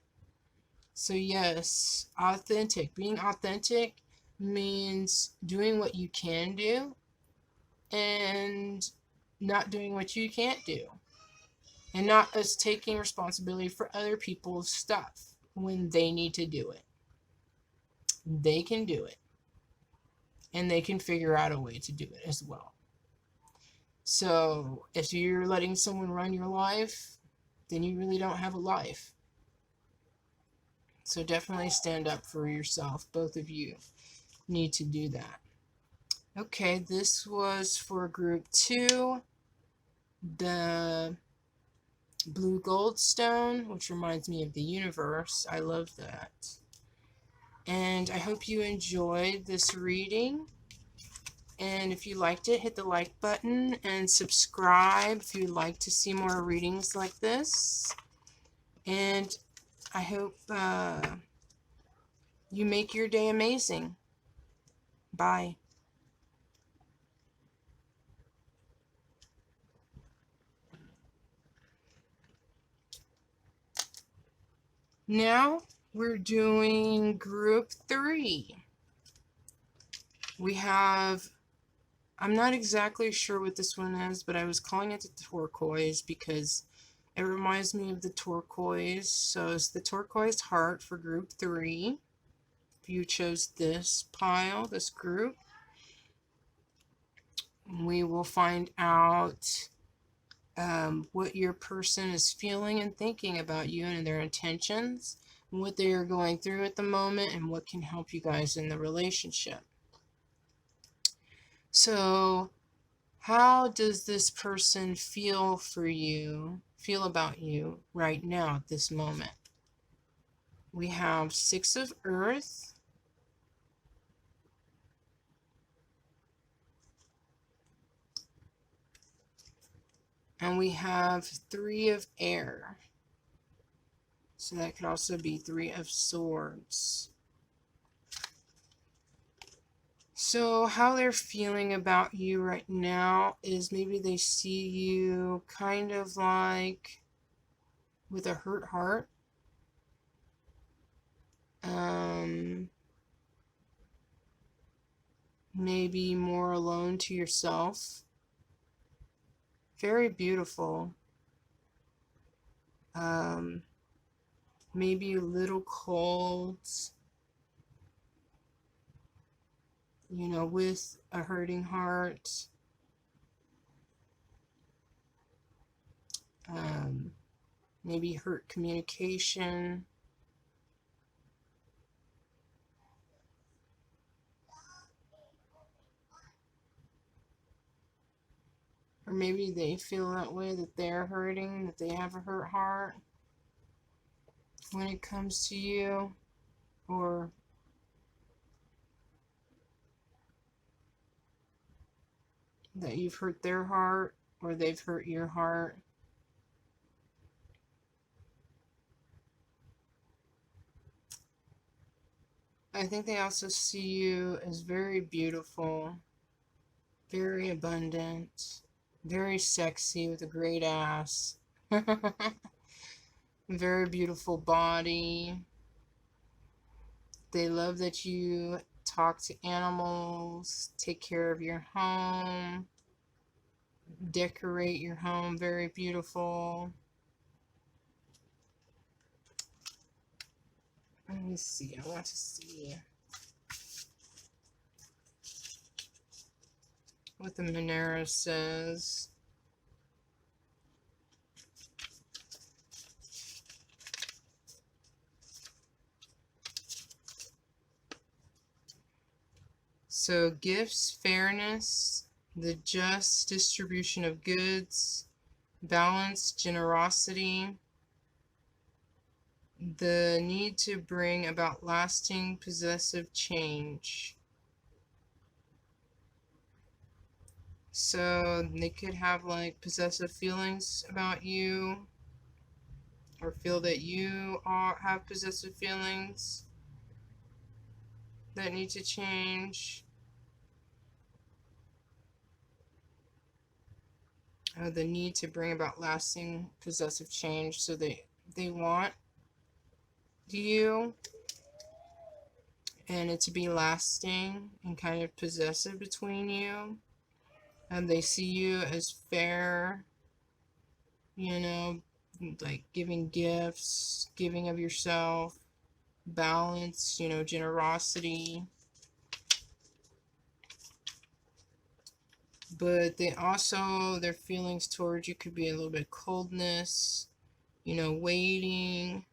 So yes, authentic. Being authentic means doing what you can do and not doing what you can't do. And not us taking responsibility for other people's stuff when they need to do it. They can do it. And they can figure out a way to do it as well. So if you're letting someone run your life, then you really don't have a life. So definitely stand up for yourself. Both of you need to do that. Okay, this was for group 2. The blue GoldStone, which reminds me of the universe. I love that. And I hope you enjoyed this reading. And if you liked it, hit the like button and subscribe if you'd like to see more readings like this. And I hope you make your day amazing. Bye. Now we're doing group 3. We have, I'm not exactly sure what this one is, but I was calling it the Turquoise because it reminds me of the turquoise. So it's the turquoise heart for group 3. If you chose this pile, this group, we will find out what your person is feeling and thinking about you and their intentions, and what they are going through at the moment, and what can help you guys in the relationship. So how does this person feel about you right now at this moment? We have 6 of Earth, and we have 3 of Air. So that could also be 3 of Swords. So how they're feeling about you right now is maybe they see you kind of like with a hurt heart. Maybe more alone to yourself. Very beautiful. Maybe a little cold, you know, with a hurting heart. Maybe hurt communication. Or maybe they feel that way, that they're hurting, that they have a hurt heart when it comes to you, or that you've hurt their heart, or they've hurt your heart. I think they also see you as very beautiful, very abundant, Very sexy with a great ass. Very beautiful body. They love that you talk to animals, take care of your home, decorate your home. Very beautiful. Let me see. I want to see what the Manara says. So, gifts, fairness, the just distribution of goods, balance, generosity, the need to bring about lasting possessive change. So they could have like possessive feelings about you, or feel that you have possessive feelings that need to change. The need to bring about lasting possessive change. So they want you and it to be lasting and kind of possessive between you. And they see you as fair, you know, like giving gifts, giving of yourself, balance, you know, generosity. But they also, their feelings towards you could be a little bit coldness, you know, waiting,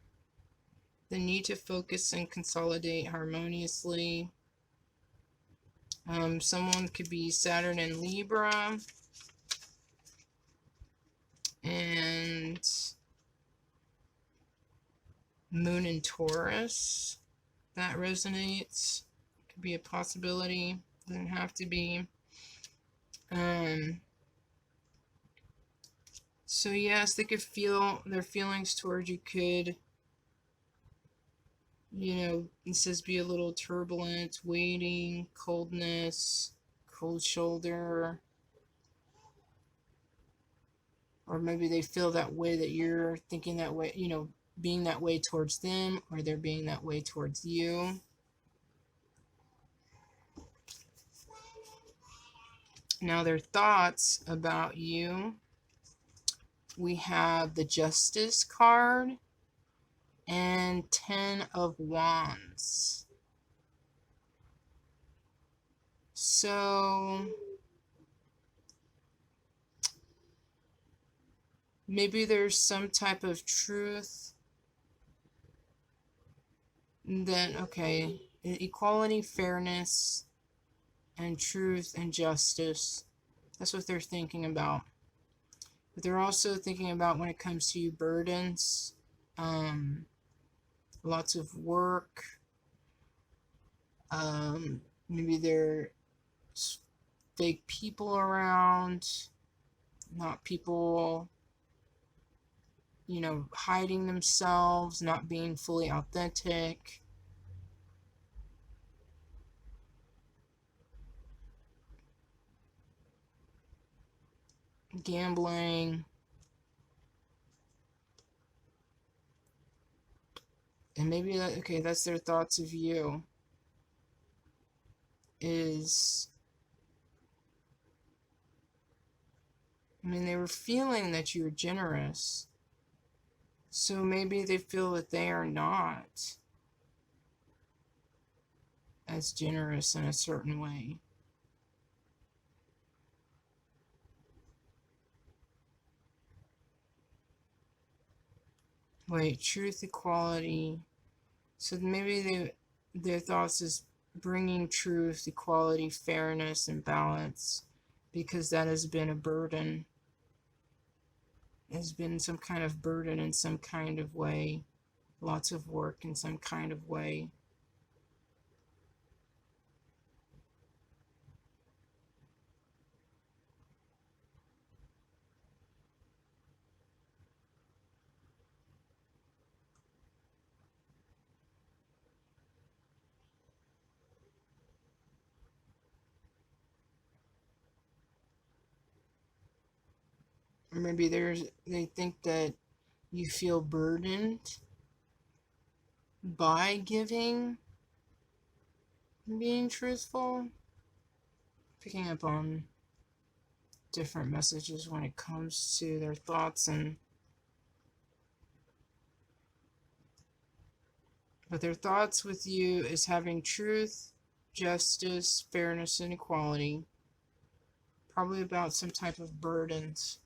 the need to focus and consolidate harmoniously. Someone could be Saturn and Libra, and Moon and Taurus. That resonates. Could be a possibility. Doesn't have to be. So yes, they could feel their feelings towards you could, you know, it says be a little turbulent, waiting, coldness, cold shoulder. Or maybe they feel that way that you're thinking that way, you know, being that way towards them, or they're being that way towards you. Now, their thoughts about you. We have the Justice card and 10 of Wands. So maybe there's some type of truth. Then, okay, equality, fairness, and truth and justice. That's what they're thinking about. But they're also thinking about when it comes to you, burdens, lots of work. Maybe there's fake people around, not people, you know, hiding themselves, not being fully authentic. Gambling. And maybe that, okay, that's their thoughts of you. Is, I mean, they were feeling that you were generous. So maybe they feel that they are not as generous in a certain way. Wait, truth, equality. So maybe their thoughts is bringing truth, equality, fairness, and balance, because that has been a burden. Has been some kind of burden in some kind of way. Lots of work in some kind of way. Or maybe they think that you feel burdened by giving and being truthful. Picking up on different messages when it comes to their thoughts but their thoughts with you is having truth, justice, fairness, and equality. Probably about some type of burdens.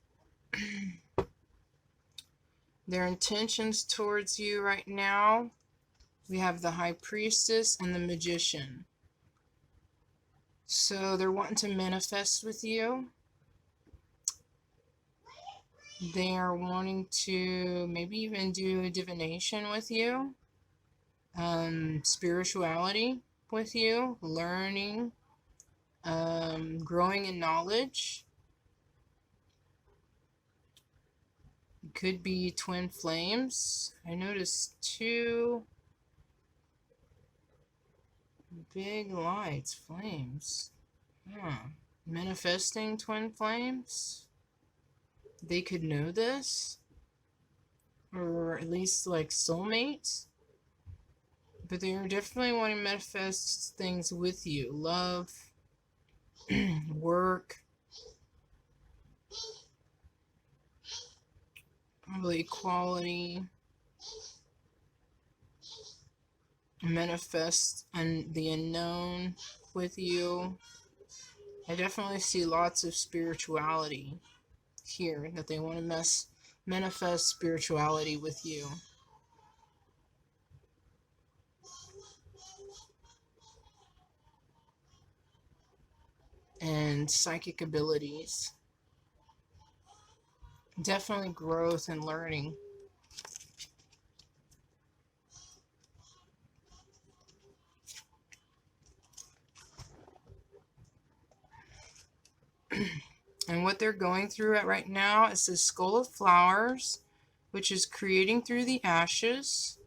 Their intentions towards you right now, we have the High Priestess and the Magician. So they're wanting to manifest with you. They are wanting to maybe even do a divination with you. Spirituality with you. Learning. Growing in knowledge. It could be twin flames. I noticed 2 big lights, flames. Manifesting twin flames. They could know this, or at least like soulmates. But they are definitely wanting to manifest things with you. Love, work, probably equality. Manifest the unknown with you. I definitely see lots of spirituality here, that they want to manifest spirituality with you. And psychic abilities. Definitely growth and learning. And what they're going through at right now is the Skull of Flowers, which is creating through the ashes.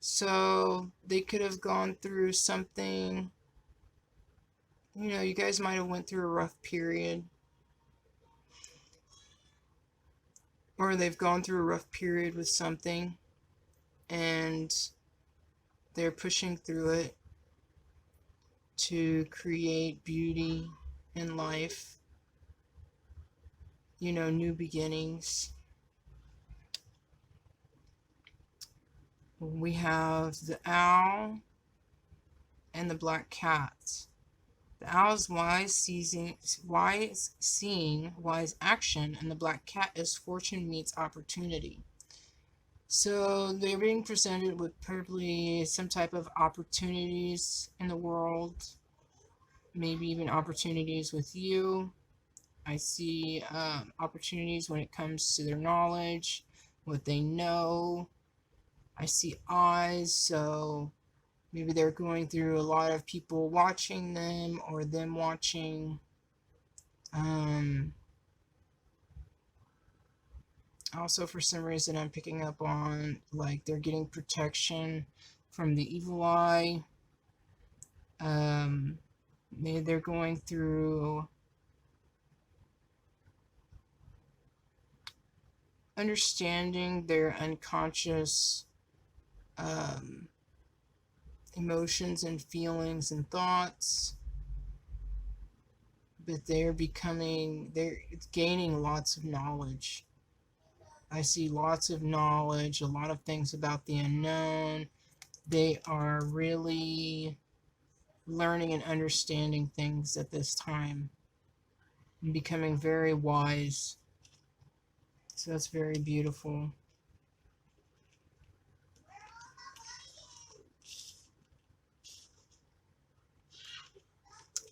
So they could have gone through something, you guys might have went through a rough period. Or they've gone through a rough period with something and they're pushing through it to create beauty in life. New beginnings. We have the owl and the black cat. The owl is wise seeing, wise action, and the black cat is fortune meets opportunity. So they're being presented with probably some type of opportunities in the world, maybe even opportunities with you. I see opportunities when it comes to their knowledge, what they know. I see eyes, so maybe they're going through a lot of people watching them or them watching. Also, for some reason, I'm picking up on, like, they're getting protection from the evil eye. Maybe they're going through understanding their unconscious emotions and feelings and thoughts. But they're gaining lots of knowledge. I see lots of knowledge, a lot of things about the unknown. They are really learning and understanding things at this time and becoming very wise. So that's very beautiful.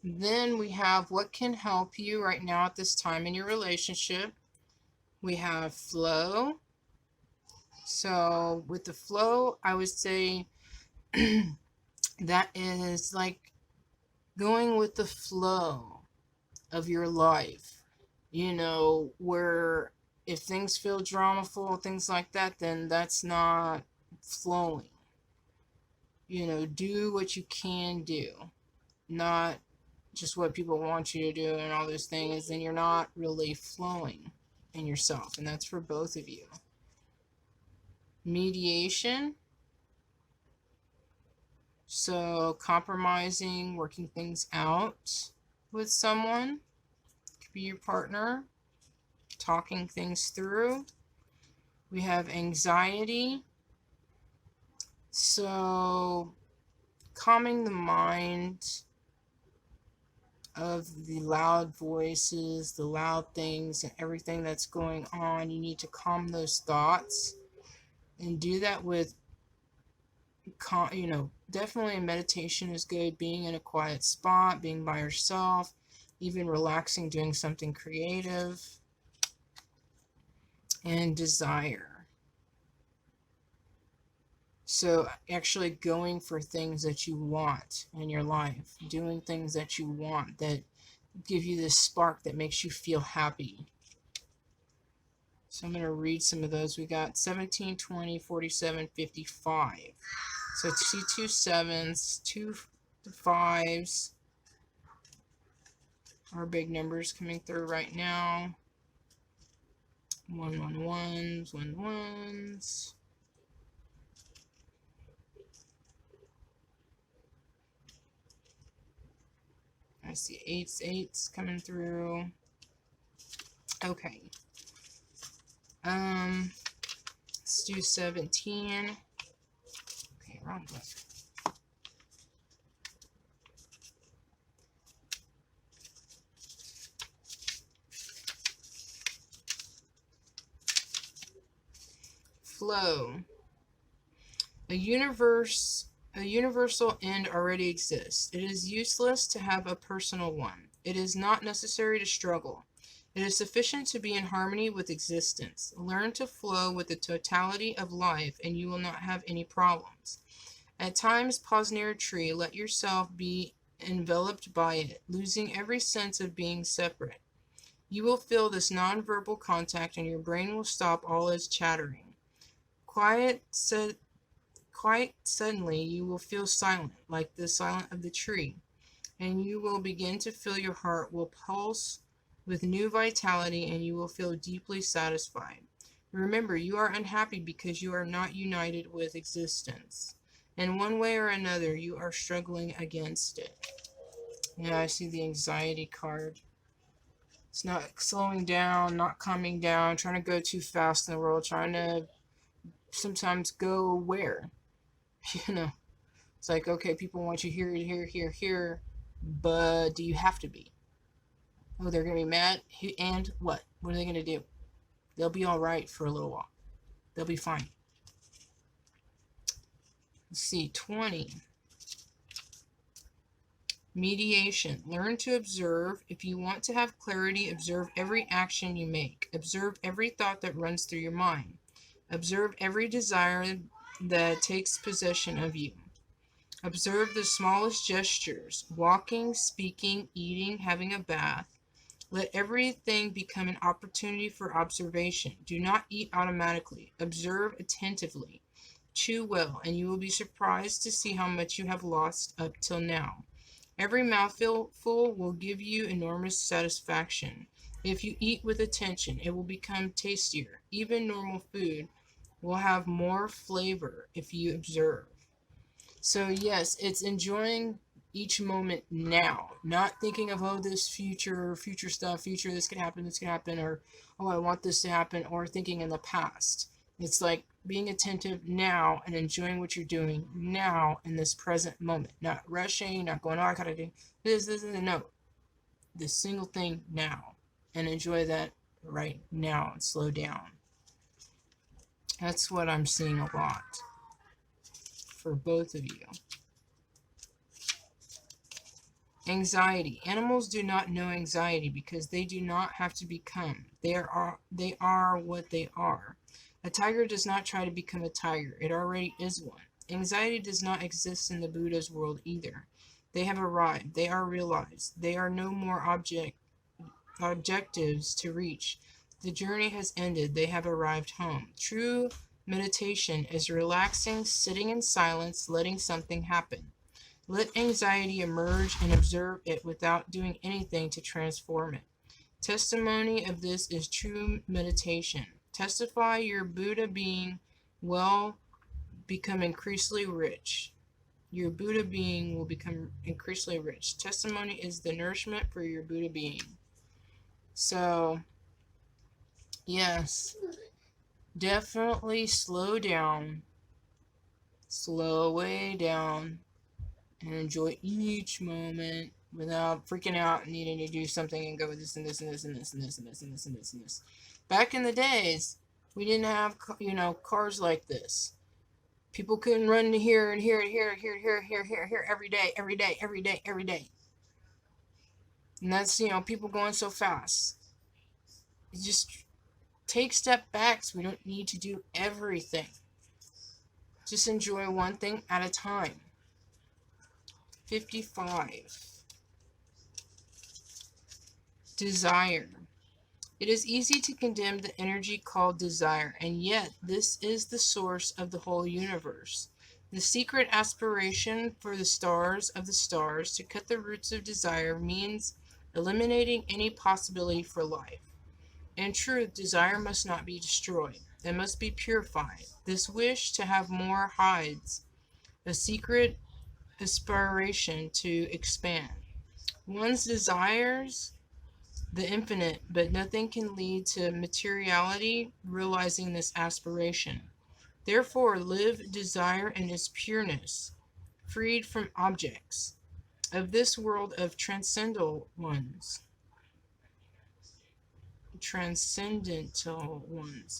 Then we have what can help you right now at this time in your relationship. We have flow. So with the flow, I would say that is like going with the flow of your life. Where if things feel dramaful, things like that, then that's not flowing. Do what you can do. Not just what people want you to do and all those things, then you're not really flowing in yourself. And that's for both of you. Mediation. So compromising, working things out with someone. Could be your partner. Talking things through. We have anxiety. So calming the mind of the loud voices, the loud things, and everything that's going on. You need to calm those thoughts and do that with, definitely meditation is good. Being in a quiet spot, being by yourself, even relaxing, doing something creative. And desire. So actually going for things that you want in your life, doing things that you want that give you this spark that makes you feel happy. So I'm going to read some of those. We got 17, 20, 47, 55. So see 2 7s, 2 5s. Our big numbers coming through right now. 1 1s, 1 1s. I see 8s coming through. Okay. Let's do 17. Okay, wrong book. Flow. A universal end already exists. It is useless to have a personal one. It is not necessary to struggle. It is sufficient to be in harmony with existence. Learn to flow with the totality of life, and you will not have any problems. At times, pause near a tree. Let yourself be enveloped by it, losing every sense of being separate. You will feel this nonverbal contact, and your brain will stop all its chattering. Quite suddenly, you will feel silent, like the silence of the tree, and you will begin to feel your heart will pulse with new vitality, and you will feel deeply satisfied. Remember, you are unhappy because you are not united with existence. In one way or another, you are struggling against it. Yeah, I see the anxiety card. It's not slowing down, not calming down, trying to go too fast in the world, trying to sometimes go where? It's like, okay, people want you here, here, here, here, but do you have to be? Oh, they're going to be mad? And what? What are they going to do? They'll be all right for a little while. They'll be fine. Let's see, 20. Mediation. Learn to observe. If you want to have clarity, observe every action you make. Observe every thought that runs through your mind. Observe every desire that takes possession of you. Observe the smallest gestures, walking, speaking, eating, having a bath. Let everything become an opportunity for observation. Do not eat automatically. Observe attentively. Chew well, and you will be surprised to see how much you have lost up till now. Every mouthful will give you enormous satisfaction. If you eat with attention, it will become tastier. Even normal food will have more flavor if you observe. So yes, it's enjoying each moment now, not thinking of, oh, this future stuff, this could happen, or, oh, I want this to happen, or thinking in the past. It's like being attentive now and enjoying what you're doing now in this present moment, not rushing, not going, oh, I gotta do this, no. This single thing now, and enjoy that right now and slow down. That's what I'm seeing a lot for both of you. Anxiety. Animals do not know anxiety because they do not have to become. They are what they are. A tiger does not try to become a tiger. It already is one. Anxiety does not exist in the Buddha's world either. They have arrived. They are realized. They are no more objectives to reach. The journey has ended. They have arrived home. True meditation is relaxing, sitting in silence, letting something happen. Let anxiety emerge and observe it without doing anything to transform it. Testimony of this is true meditation. Testify your Buddha being will become increasingly rich. Your Buddha being will become increasingly rich. Testimony is the nourishment for your Buddha being. So, yes, definitely slow down. Slow way down. And enjoy each moment without freaking out and needing to do something and go this and this and this and this and this and this and this and this and this. Back in the days, we didn't have, cars like this. People couldn't run to here and here and here and here and here and here and here, here every day, every day, every day, every day. And that's, people going so fast. You just take step backs. We don't need to do everything. Just enjoy one thing at a time. 55. Desire. It is easy to condemn the energy called desire, and yet this is the source of the whole universe. The secret aspiration for the stars of the stars to cut the roots of desire means eliminating any possibility for life. In truth, desire must not be destroyed. It must be purified. This wish to have more hides a secret aspiration to expand. One's desires the infinite, but nothing can lead to materiality realizing this aspiration. Therefore, live desire in its pureness, freed from objects of this world of transcendental ones,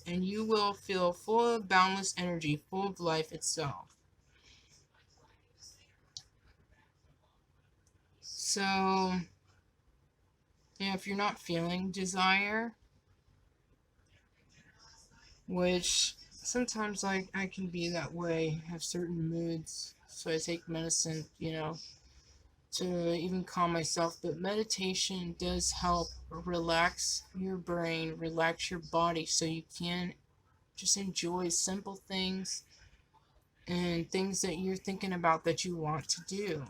and you will feel full of boundless energy, full of life itself. So, if you're not feeling desire, which sometimes I can be that way, have certain moods, so I take medicine, to even calm myself, but meditation does help relax your brain, relax your body, so you can just enjoy simple things and things that you're thinking about that you want to do.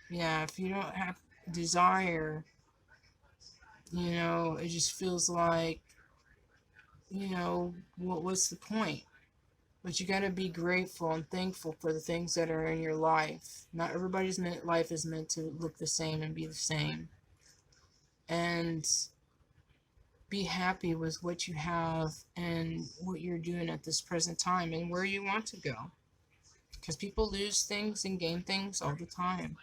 Yeah, if you don't have desire, it just feels like, what's the point? But you gotta be grateful and thankful for the things that are in your life. Not everybody's life is meant to look the same and be the same. And be happy with what you have and what you're doing at this present time and where you want to go. Because people lose things and gain things all the time.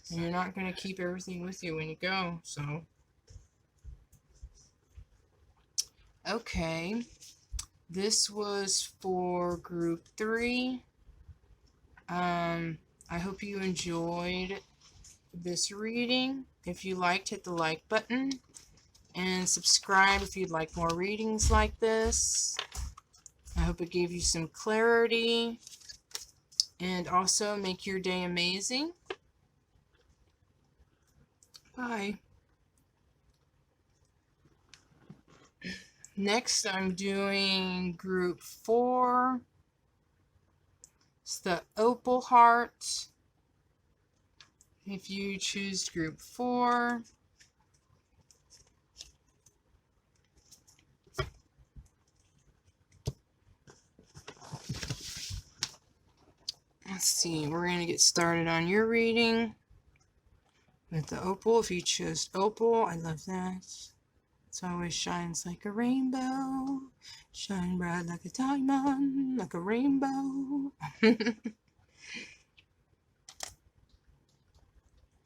And you're not going to keep everything with you when you go, so. Okay. This was for group 3. I hope you enjoyed this reading. If you liked, hit the like button. And subscribe if you'd like more readings like this. I hope it gave you some clarity. And also make your day amazing. Bye. Next, I'm doing group 4. It's the Opal heart. If you choose group 4. Let's see, we're going to get started on your reading with the Opal. If you chose Opal, I love that. It always shines like a rainbow. Shine bright like a diamond, like a rainbow.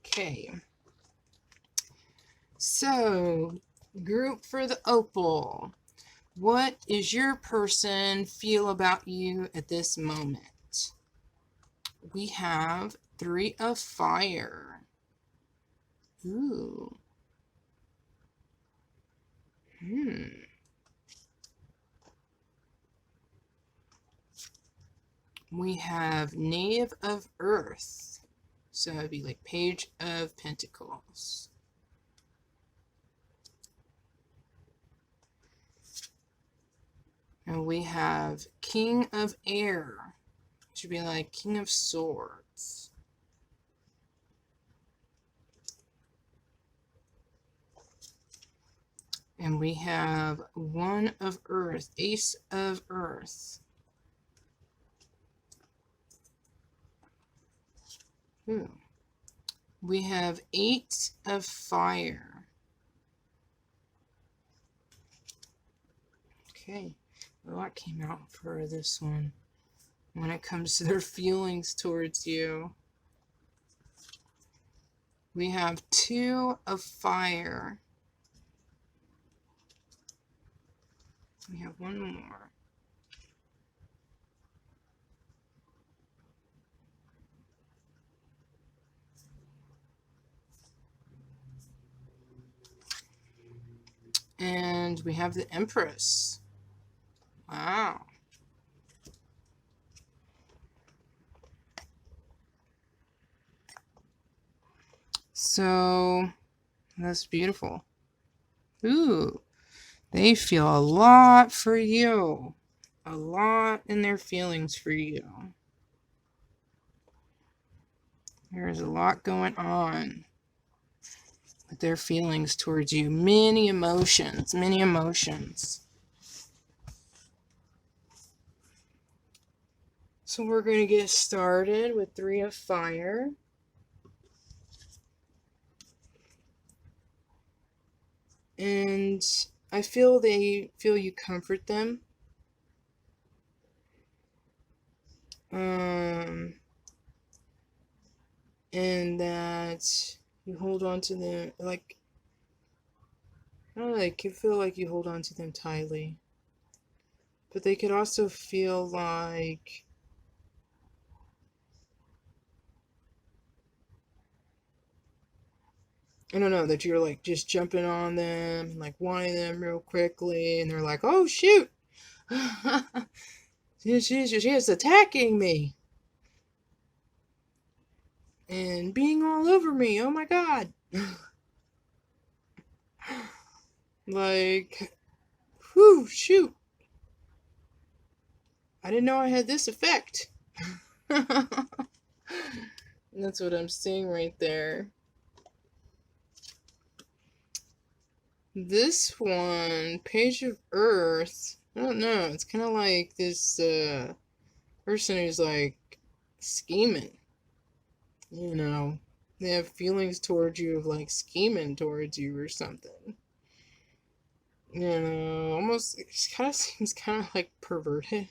Okay. So, group for the Opal. What is your person feel about you at this moment? We have 3 of Fire. Ooh. We have Knave of Earth. So it'd be like Page of Pentacles. And we have King of Air. Should be like King of Swords. And we have One of Earth, Ace of Earth. Ooh. We have 8 of Fire. Okay, a lot came out for this one when it comes to their feelings towards you. We have 2 of Fire. We have one more. And we have the Empress. Wow. So, that's beautiful. Ooh. They feel a lot for you. A lot in their feelings for you. There's a lot going on with their feelings towards you. Many emotions. Many emotions. So we're going to get started with 3 of Fire. And I feel you comfort them. And that you hold on to them, like, I don't know, like, you feel like you hold on to them tightly. But they could also feel like I don't know, that you're like just jumping on them, like wanting them real quickly, and they're like, oh shoot! she is attacking me. And being all over me, oh my god. Like, whew, shoot. I didn't know I had this effect. That's what I'm seeing right there. This one, Page of Earth, I don't know, it's kind of like this person who's like scheming. You know, they have feelings towards you of like scheming towards you or something. You know, almost, it kind of seems kind of like perverted.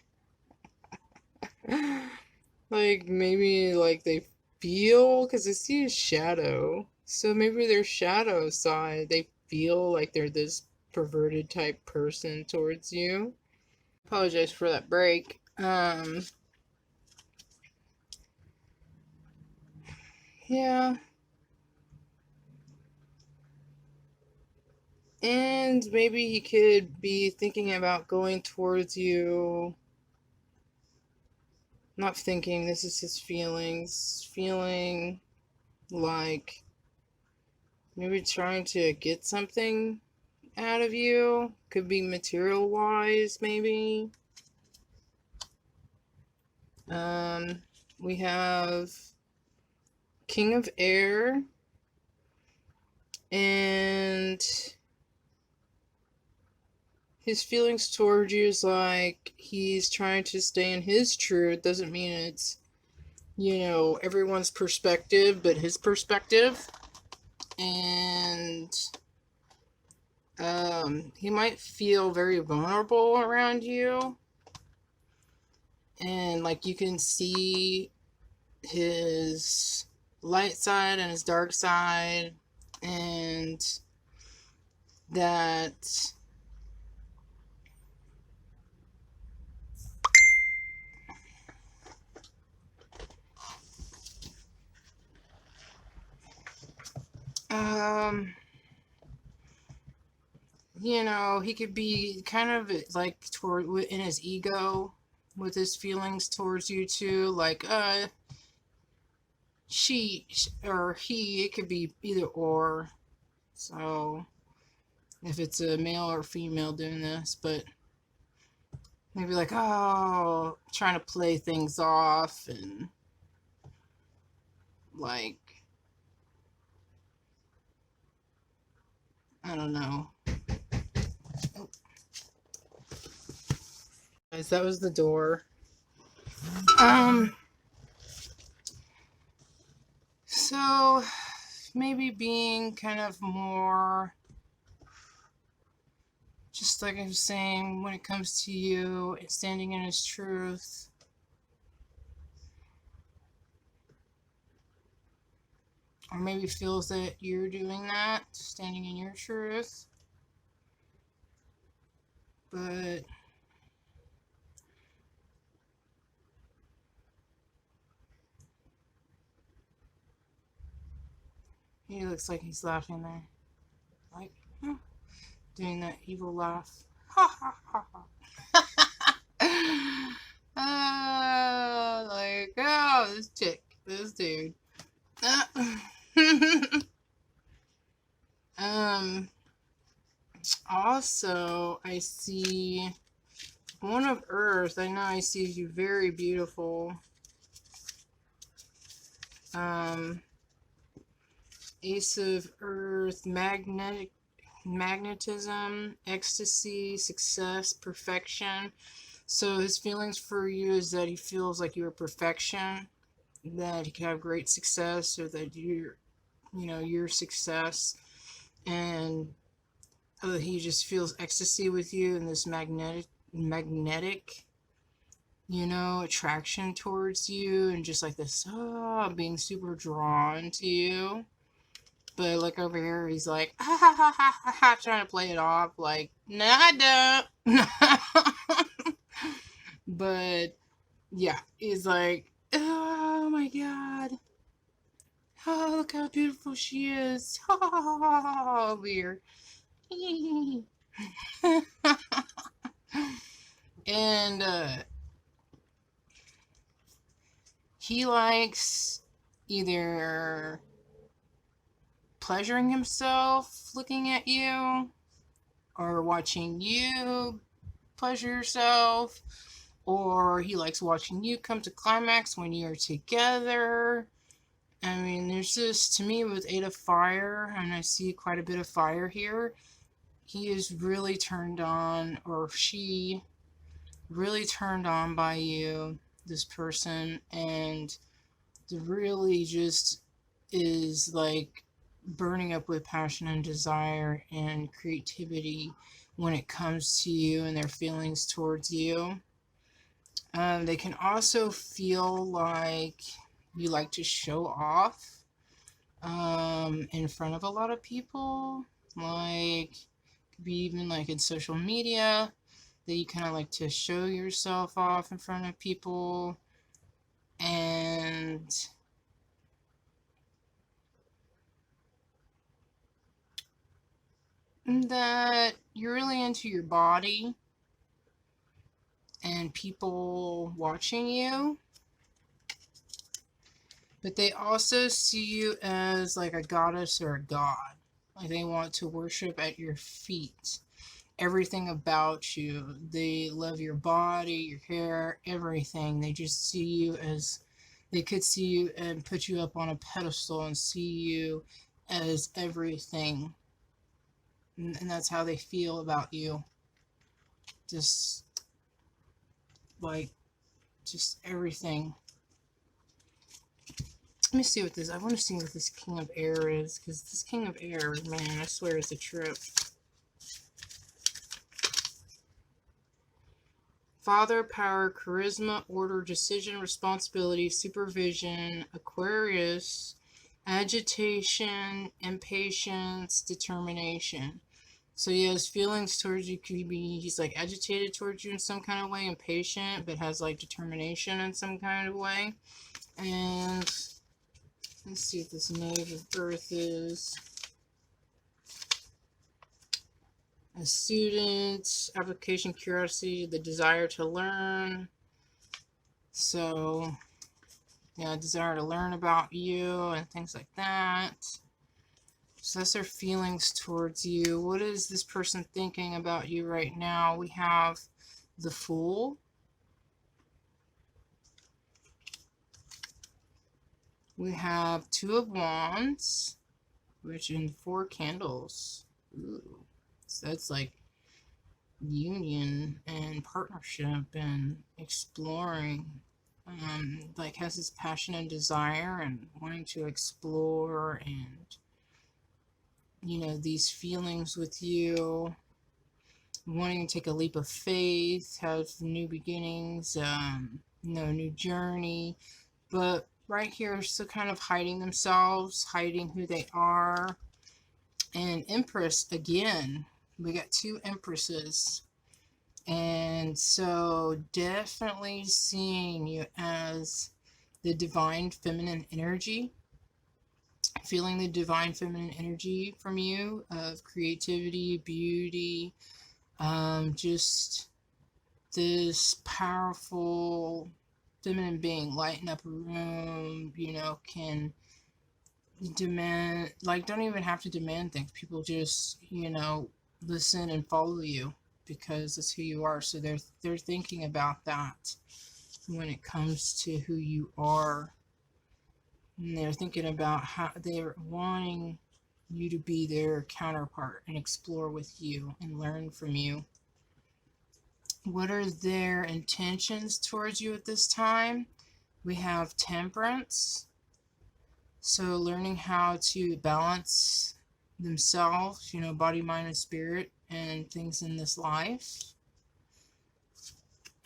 Like maybe like they feel, because I see a shadow, so maybe their shadow side, they feel like they're this perverted type person towards you. Apologize for that break. Yeah. And maybe he could be thinking about going towards you. Not thinking, this is his feelings. Feeling like maybe trying to get something out of you. Could be material wise, maybe. We have King of Air. And his feelings towards you is like he's trying to stay in his truth. Doesn't mean it's, you know, everyone's perspective, but his perspective. And he might feel very vulnerable around you. And like you can see his light side and his dark side. And that you know, he could be kind of like toward in his ego with his feelings towards you too, like she or he, it could be either or. So if it's a male or female doing this, but Maybe like, oh, trying to play things off and like, I don't know. Oh, guys, that was the door. So maybe being kind of more, just like I was saying, when it comes to you, it's standing in his truth. Or maybe feels that you're doing that, standing in your truth. But he looks like he's laughing there. Like, doing that evil laugh. Ha ha ha ha. Like, oh, this chick, this dude. Also, I see one of Earth. I know I see you very beautiful. Ace of Earth, magnetism, ecstasy, success, perfection. So his feelings for you is that he feels like you're perfection, that he can have great success, or that you're, your success, and he just feels ecstasy with you and this magnetic, attraction towards you, and just like this, being super drawn to you. But like over here, he's like, ha ha ha ha ha, ha, trying to play it off like, no, I don't. But yeah, he's like, oh my god, oh, look how beautiful she is. Over here. And he likes either pleasuring himself looking at you, or watching you pleasure yourself, or he likes watching you come to climax when you're together. I mean, there's this, to me, with Eight of Fire, and I see quite a bit of fire here. He is really turned on, or she really turned on by you, this person, and really just is like burning up with passion and desire and creativity when it comes to you and their feelings towards you. They can also feel like you like to show off in front of a lot of people, like could be even like in social media, that you kind of like to show yourself off in front of people, and that you're really into your body and people watching you. But they also see you as like a goddess or a god. Like they want to worship at your feet. Everything about you. They love your body, your hair, everything. They just see you as, they could see you and put you up on a pedestal and see you as everything. And that's how they feel about you. Just like, just everything. Let me see what this, I want to see what this King of Air is, because this King of Air, man, I swear is a trip. Father, power, charisma, order, decision, responsibility, supervision, Aquarius, agitation, impatience, determination. So he has feelings towards you. Could be, he's like agitated towards you in some kind of way, impatient, but has like determination in some kind of way. And let's see what this Knave of Earth is. A student, application, curiosity, the desire to learn. So, yeah, desire to learn about you and things like that. So that's their feelings towards you. What is this person thinking about you right now? We have the Fool. We have Two of Wands, which in 4 candles. Ooh. So that's like union and partnership and exploring. Like has this passion and desire and wanting to explore and, you know, these feelings with you, wanting to take a leap of faith, have new beginnings, you know, new journey. But right here, still kind of hiding themselves, hiding who they are. And Empress again. We got 2 Empresses. And so definitely seeing you as the divine feminine energy. Feeling the divine feminine energy from you of creativity, beauty, just this powerful feminine being, lighten up a room, you know, can demand, like, don't even have to demand things. People just, you know, listen and follow you because it's who you are. So they're thinking about that when it comes to who you are. And they're thinking about how they're wanting you to be their counterpart and explore with you and learn from you. What are their intentions towards you at this time? We have Temperance. So learning how to balance themselves, you know, body, mind, and spirit, and things in this life.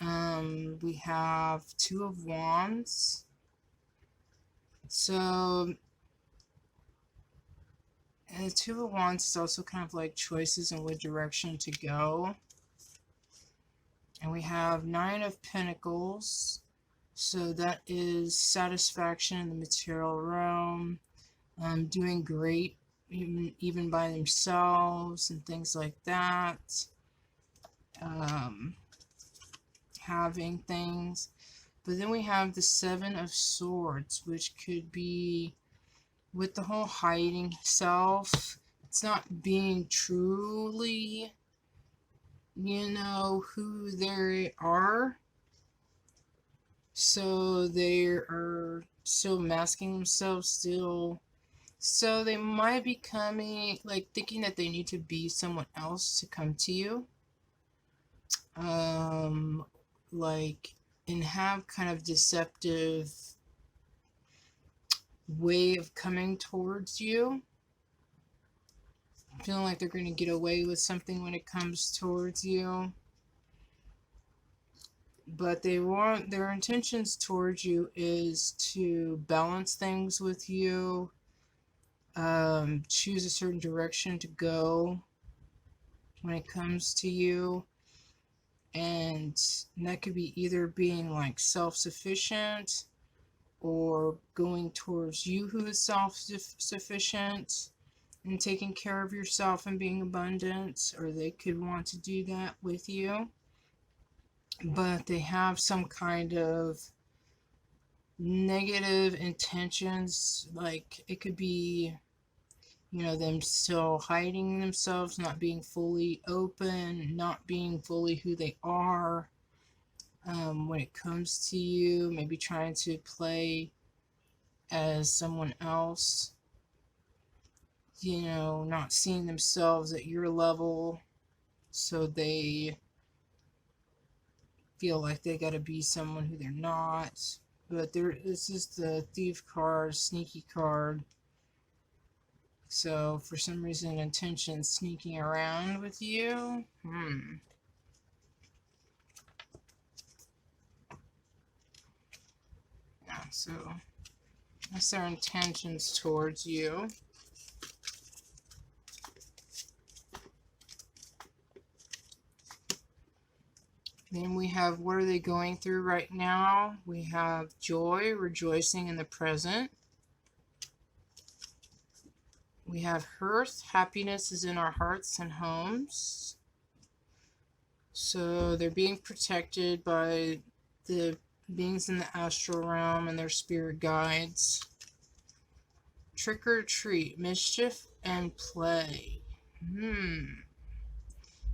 We have Two of Wands. So, and the Two of Wands is also kind of like choices in what direction to go. And we have Nine of Pentacles. So that is satisfaction in the material realm, doing great even by themselves and things like that, having things. But then we have the Seven of Swords, which could be with the whole hiding self. It's not being truly, you know, who they are. So they are still masking themselves still. So they might be coming, like thinking that they need to be someone else to come to you. Like, and have kind of deceptive way of coming towards you. Feeling like they're going to get away with something when it comes towards you. But they want, their intentions towards you is to balance things with you, choose a certain direction to go when it comes to you. And that could be either being like self-sufficient or going towards you who is self-sufficient and taking care of yourself and being abundant, or they could want to do that with you. But they have some kind of negative intentions, like it could be, you know, them still hiding themselves, not being fully open, not being fully who they are when it comes to you, maybe trying to play as someone else, you know, not seeing themselves at your level, so they feel like they gotta be someone who they're not. But this is the Thief card, sneaky card. So for some reason, intention sneaking around with you. Yeah, so that's their intentions towards you. Then we have, what are they going through right now? We have joy, rejoicing in the present. We have hearth, happiness is in our hearts and homes. So they're being protected by the beings in the astral realm and their spirit guides. Trick or treat, mischief and play.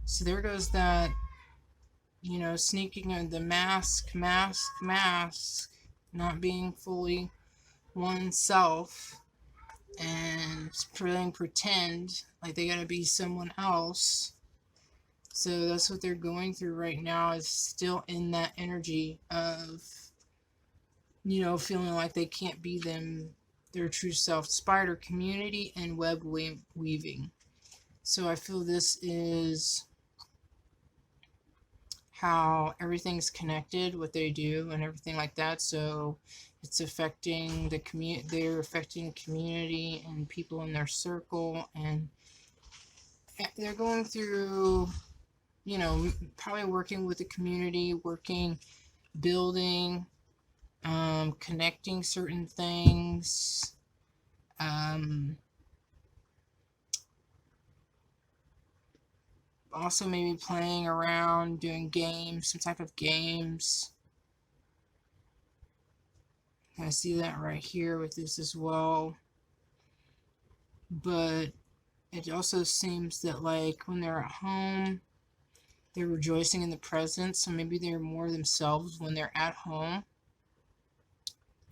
So there goes that you know, sneaking in the mask, not being fully oneself and playing pretend like they gotta be someone else. So that's what they're going through right now, is still in that energy of, you know, feeling like they can't be their true self. Spider community and web weaving. So I feel this is how everything's connected, what they do and everything like that. So it's affecting the community, they're affecting community and people in their circle, and they're going through, you know, probably working with the community, building, connecting certain things, also maybe playing around, doing games, some type of games. I see that right here with this as well. But it also seems that, like, when they're at home, they're rejoicing in the present, so maybe they're more themselves when they're at home.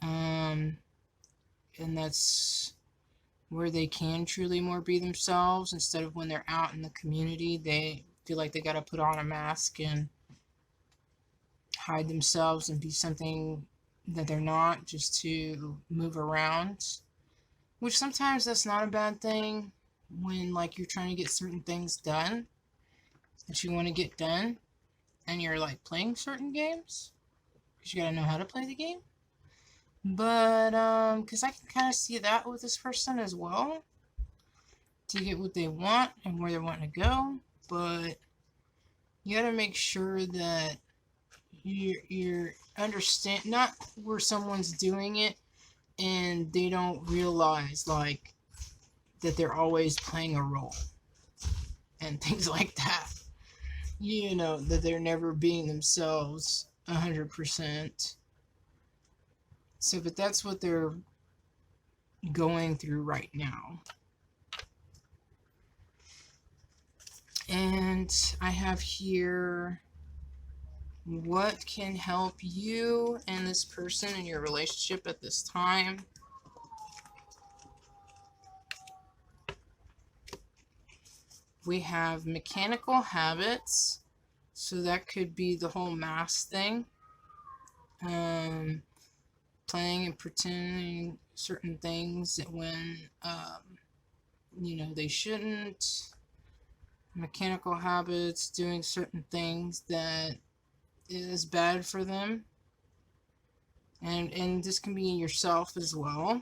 And that's where they can truly more be themselves, instead of when they're out in the community, they feel like they gotta put on a mask and hide themselves and be something that they're not, just to move around. Which sometimes that's not a bad thing, when, like, you're trying to get certain things done that you want to get done, and you're, like, playing certain games, because you gotta know how to play the game. But because I can kind of see that with this person as well, to get what they want and where they want to go. But you gotta make sure that you're understand, not where someone's doing it and they don't realize, like, that they're always playing a role and things like that. You know, that they're never being themselves 100%. So, but that's what they're going through right now. And I have here, what can help you and this person in your relationship at this time? We have mechanical habits. So that could be the whole mask thing. Playing and pretending certain things when, you know, they shouldn't. Mechanical habits, doing certain things that is bad for them. And this can be yourself as well.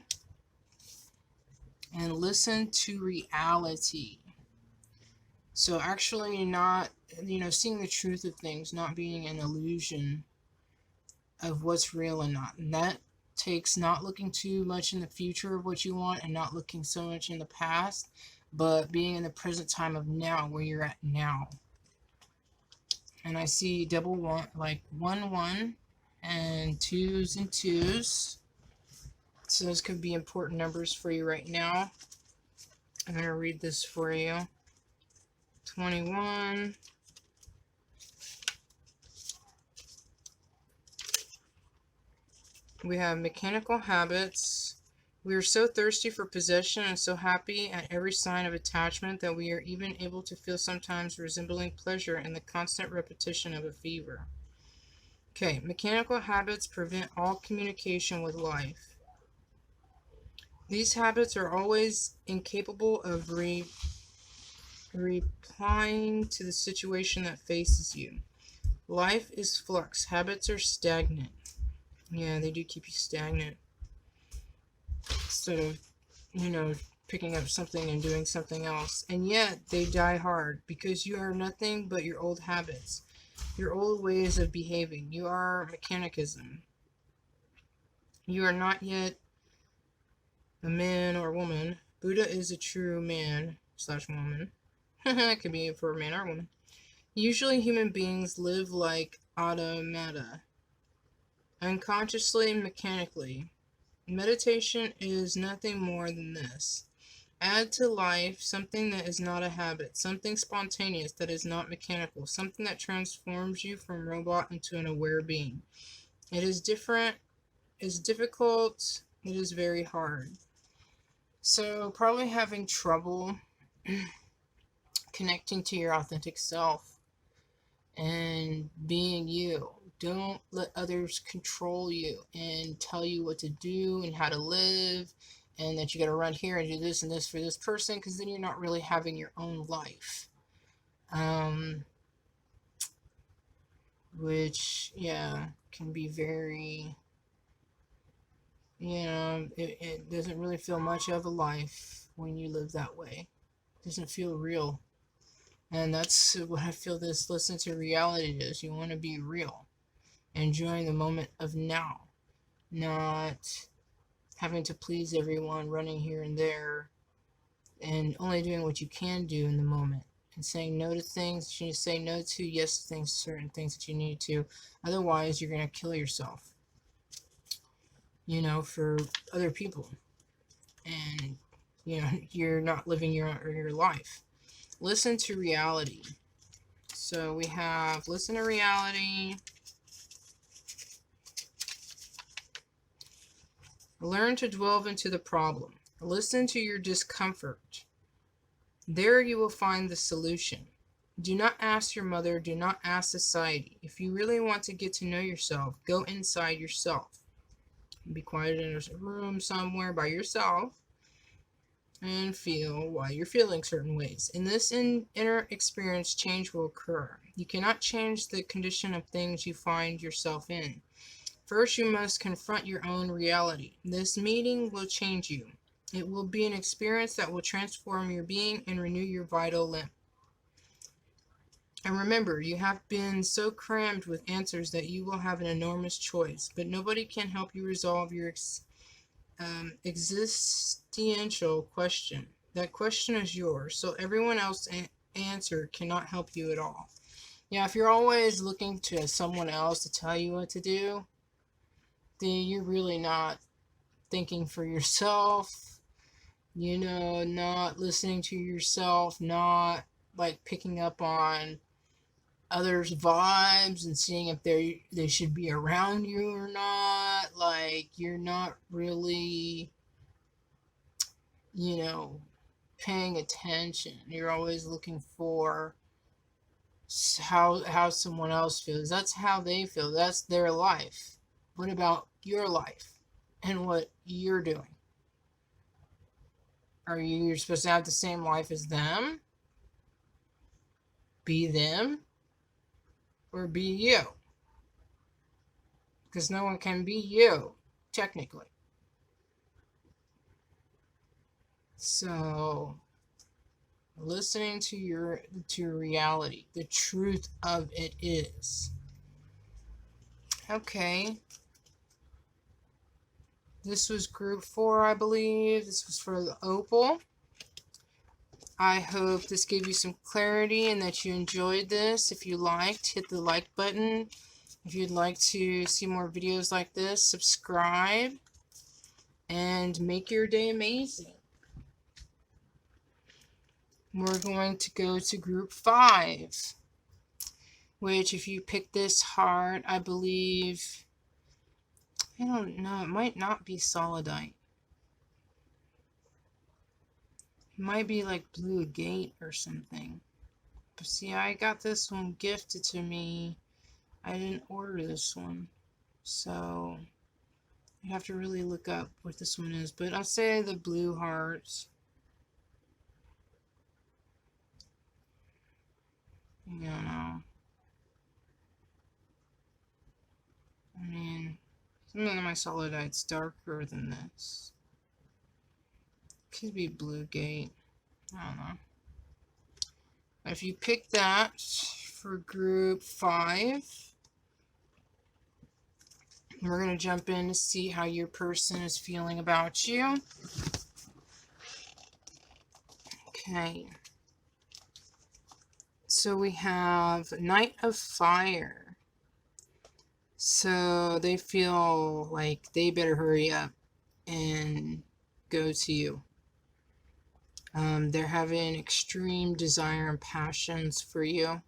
And listen to reality. So actually not, you know, seeing the truth of things, not being an illusion of what's real and not. And that takes not looking too much in the future of what you want, and not looking so much in the past, but being in the present time of now, where you're at now. And I see double one, like 1 1 and 2s and 2s. So those could be important numbers for you right now. I'm going to read this for you. 21. We have mechanical habits. We are so thirsty for possession and so happy at every sign of attachment that we are even able to feel sometimes resembling pleasure in the constant repetition of a fever. Okay, mechanical habits prevent all communication with life. These habits are always incapable of replying to the situation that faces you. Life is flux. Habits are stagnant. Yeah, they do keep you stagnant. Instead of, you know, picking up something and doing something else. And yet, they die hard, because you are nothing but your old habits, your old ways of behaving. You are mechanicism. You are not yet a man or woman. Buddha is a true man / woman. It could be for a man or a woman. Usually human beings live like automata, unconsciously, mechanically. Meditation is nothing more than this. Add to life something that is not a habit, something spontaneous that is not mechanical, something that transforms you from robot into an aware being. It is different, it's difficult, it is very hard. So, probably having trouble connecting to your authentic self and being you. Don't let others control you and tell you what to do and how to live, and that you got to run here and do this and this for this person, because then you're not really having your own life. Which, yeah, can be very, it doesn't really feel much of a life when you live that way. It doesn't feel real. And that's what I feel this listen to reality is. You want to be real, enjoying the moment of now, not having to please everyone, running here and there, and only doing what you can do in the moment, and saying no to things that you need to say no to, yes to things, certain things that you need to. Otherwise, you're going to kill yourself, for other people. And, you're not living your life. Listen to reality. So we have listen to reality. Learn to delve into the problem. Listen to your discomfort. There you will find the solution. Do not ask your mother. Do not ask society. If you really want to get to know yourself, go inside yourself. Be quiet in a room somewhere by yourself and feel why you're feeling certain ways. In this inner experience, change will occur. You cannot change the condition of things you find yourself in. First, you must confront your own reality. This meeting will change you. It will be an experience that will transform your being and renew your vital limb. And remember, you have been so crammed with answers that you will have an enormous choice, but nobody can help you resolve your existential question. That question is yours, so everyone else's answer cannot help you at all. Yeah, if you're always looking to someone else to tell you what to do, then you're really not thinking for yourself, not listening to yourself, not like picking up on others' vibes and seeing if they should be around you or not. Like, you're not really, paying attention. You're always looking for how someone else feels. That's how they feel. That's their life. What about your life and what you're doing? Are you supposed to have the same life as them? Be them? Or be you? Because no one can be you, technically. So, listening to reality, the truth of it is. Okay. This was group 4, I believe. This was for the Opal. I hope this gave you some clarity and that you enjoyed this. If you liked, hit the like button. If you'd like to see more videos like this, subscribe and make your day amazing. We're going to go to group 5, which if you pick this heart, I believe, I don't know, it might not be solidite. It might be like blue agate or something. But see, I got this one gifted to me. I didn't order this one. So, you have to really look up what this one is. But I'll say the blue hearts. I don't know. I mean, some of my solidite's darker than this. Could be blue gate. I don't know. But if you pick that for group 5, we're going to jump in to see how your person is feeling about you. Okay. So we have Knight of Fire. So they feel like they better hurry up and go to you. They're having extreme desire and passions for you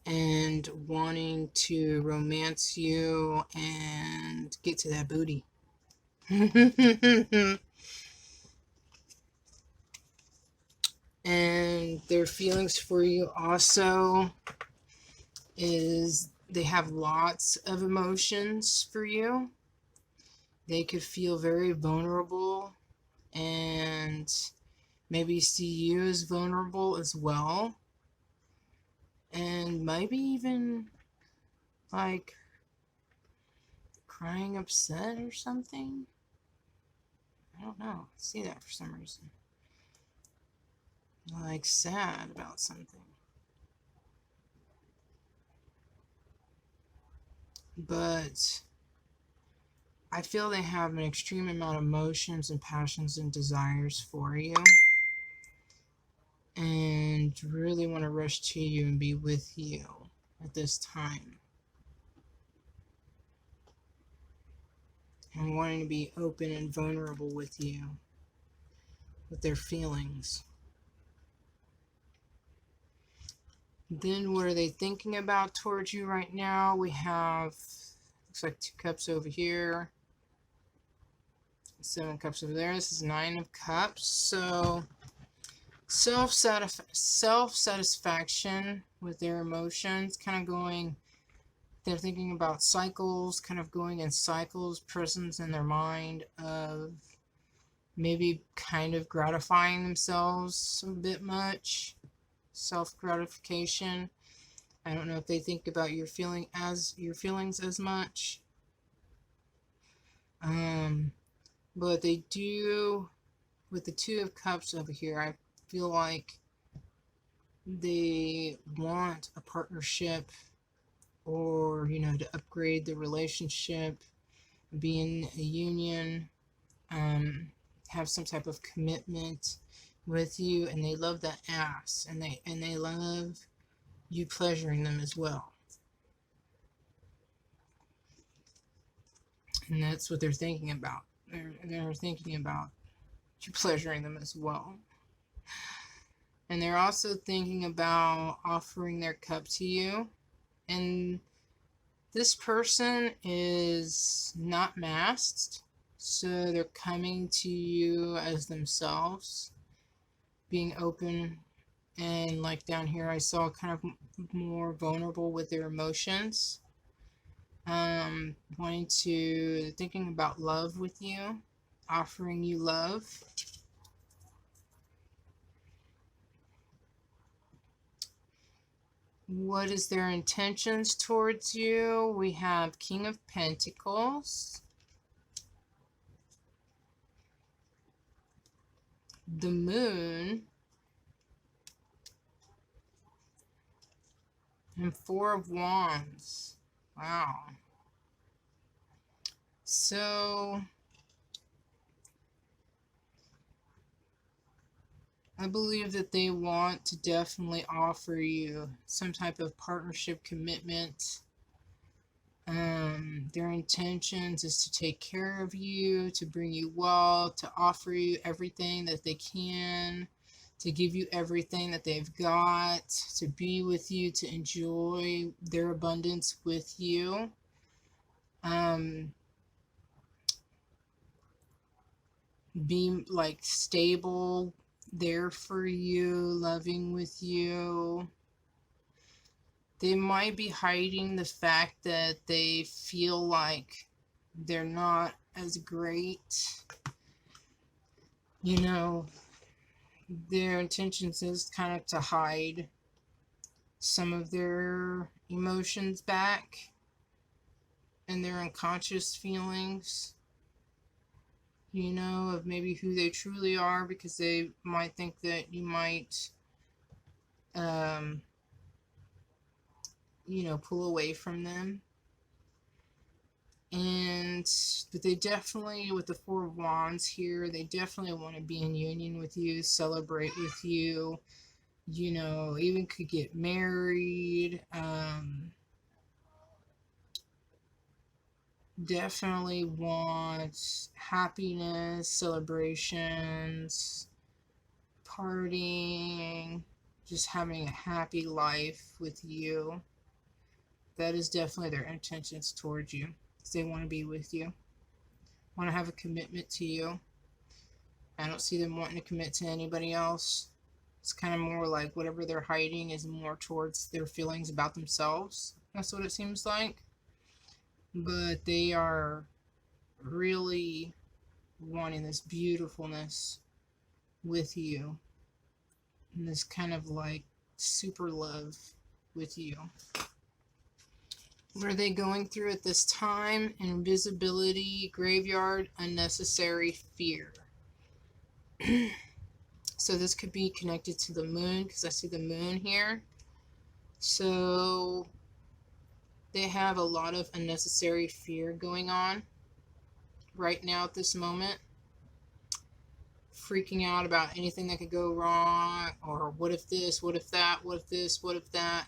and wanting to romance you and get to that booty. And their feelings for you also is they have lots of emotions for you. They could feel very vulnerable and maybe see you as vulnerable as well. And maybe even like crying upset or something. I don't know. I see that for some reason. Like sad about something. But I feel they have an extreme amount of emotions and passions and desires for you. And really want to rush to you and be with you at this time. And wanting to be open and vulnerable with you, with their feelings. Then what are they thinking about towards you right now? We have, looks like 2 cups over here. 7 cups over there. This is 9 of cups. So self-satisfaction with their emotions, kind of going, they're thinking about cycles, kind of going in cycles, prisms in their mind of maybe kind of gratifying themselves a bit much. Self-gratification. I don't know if they think about your feelings as much. But they do, with the 2 of cups over here, I feel like they want a partnership or, to upgrade the relationship, be in a union, have some type of commitment with you, and they love that ass, and they love you pleasuring them as well. And that's what they're thinking about. They're thinking about you pleasuring them as well. And they're also thinking about offering their cup to you. And this person is not masked, so they're coming to you as themselves, being open. And like down here, I saw kind of more vulnerable with their emotions. Thinking about love with you, offering you love. What is their intentions towards you? We have King of Pentacles, the Moon, and 4 of Wands. Wow. So I believe that they want to definitely offer you some type of partnership commitment. Their intentions is to take care of you, to bring you wealth, to offer you everything that they can, to give you everything that they've got, to be with you, to enjoy their abundance with you. Be like stable, there for you, loving with you. They might be hiding the fact that they feel like they're not as great. Their intentions is kind of to hide some of their emotions back and their unconscious feelings, of maybe who they truly are, because they might think that you might, pull away from them. But they definitely, with the 4 of Wands here, they definitely want to be in union with you, celebrate with you, even could get married. Definitely want happiness, celebrations, partying, just having a happy life with you. That is definitely their intentions towards you. They want to be with you, want to have a commitment to you. I don't see them wanting to commit to anybody else. It's kind of more like whatever they're hiding is more towards their feelings about themselves. That's what it seems like. But they are really wanting this beautifulness with you. And this kind of like super love with you. What are they going through at this time? Invisibility, graveyard, unnecessary fear. So this could be connected to the moon, because I see the moon here. So they have a lot of unnecessary fear going on right now at this moment. Freaking out about anything that could go wrong, or what if this, what if that, what if this, what if that,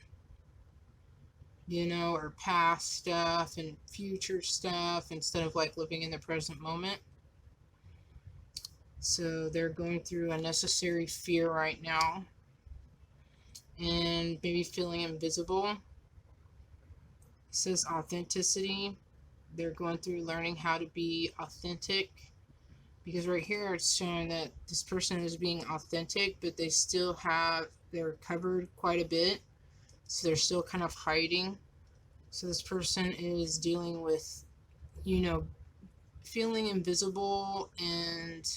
you know, or past stuff and future stuff instead of like living in the present moment. So they're going through unnecessary fear right now and maybe feeling invisible. It says authenticity. They're going through learning how to be authentic, because right here it's showing that this person is being authentic, but they still have, they're covered quite a bit, so they're still kind of hiding. So this person is dealing with, you know, feeling invisible and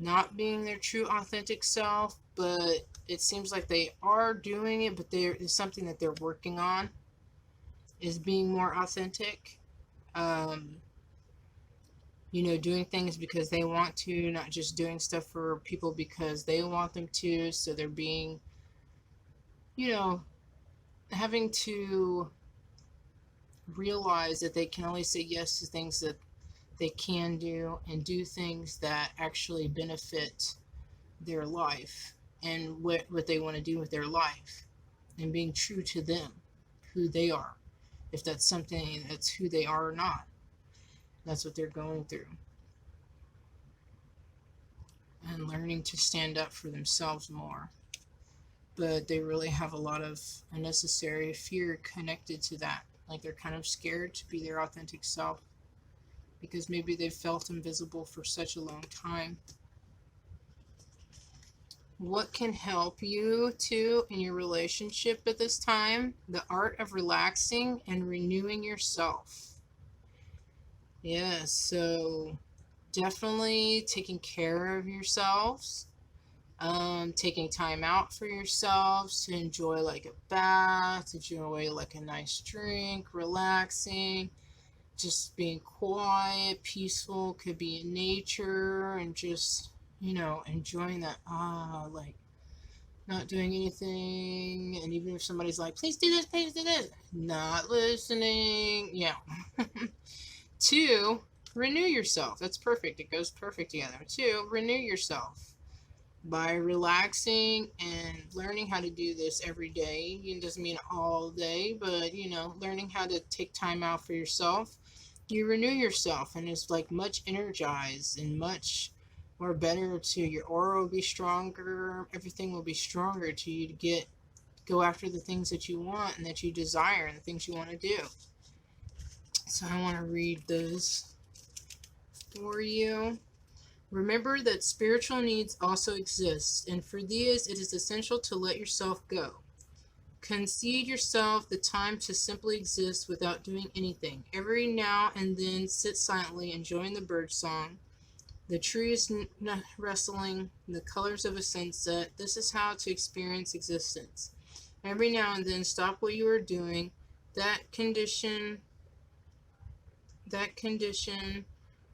not being their true authentic self, but it seems like they are doing it, but there is something that they're working on, is being more authentic. You know, doing things because they want to, not just doing stuff for people because they want them to. So they're being, you know, having to realize that they can only say yes to things that they can do, and do things that actually benefit their life and what they want to do with their life, and being true to them, who they are, if that's something that's who they are or not. That's what they're going through. And learning to stand up for themselves more. But they really have a lot of unnecessary fear connected to that. Like they're kind of scared to be their authentic self, because maybe they've felt invisible for such a long time. What can help you too in your relationship at this time? The art of relaxing and renewing yourself. Yes, so definitely taking care of yourselves, taking time out for yourselves to enjoy like a bath, to enjoy like a nice drink, relaxing, just being quiet, peaceful, could be in nature, and just, you know, enjoying that, like not doing anything. And even if somebody's like, please do this, not listening. Yeah. 2, renew yourself. That's perfect. It goes perfect together. 2, renew yourself by relaxing and learning how to do this every day. It doesn't mean all day, but, you know, learning how to take time out for yourself. You renew yourself, and it's like much energized and much more better to your aura will be stronger. Everything will be stronger to you to go after the things that you want and that you desire and the things you want to do. So I want to read those for you. Remember that spiritual needs also exist, and for these it is essential to let yourself go. Concede yourself the time to simply exist without doing anything. Every now and then sit silently, enjoying the bird song, the trees rustling, the colors of a sunset. This is how to experience existence. Every now and then stop what you are doing. That condition,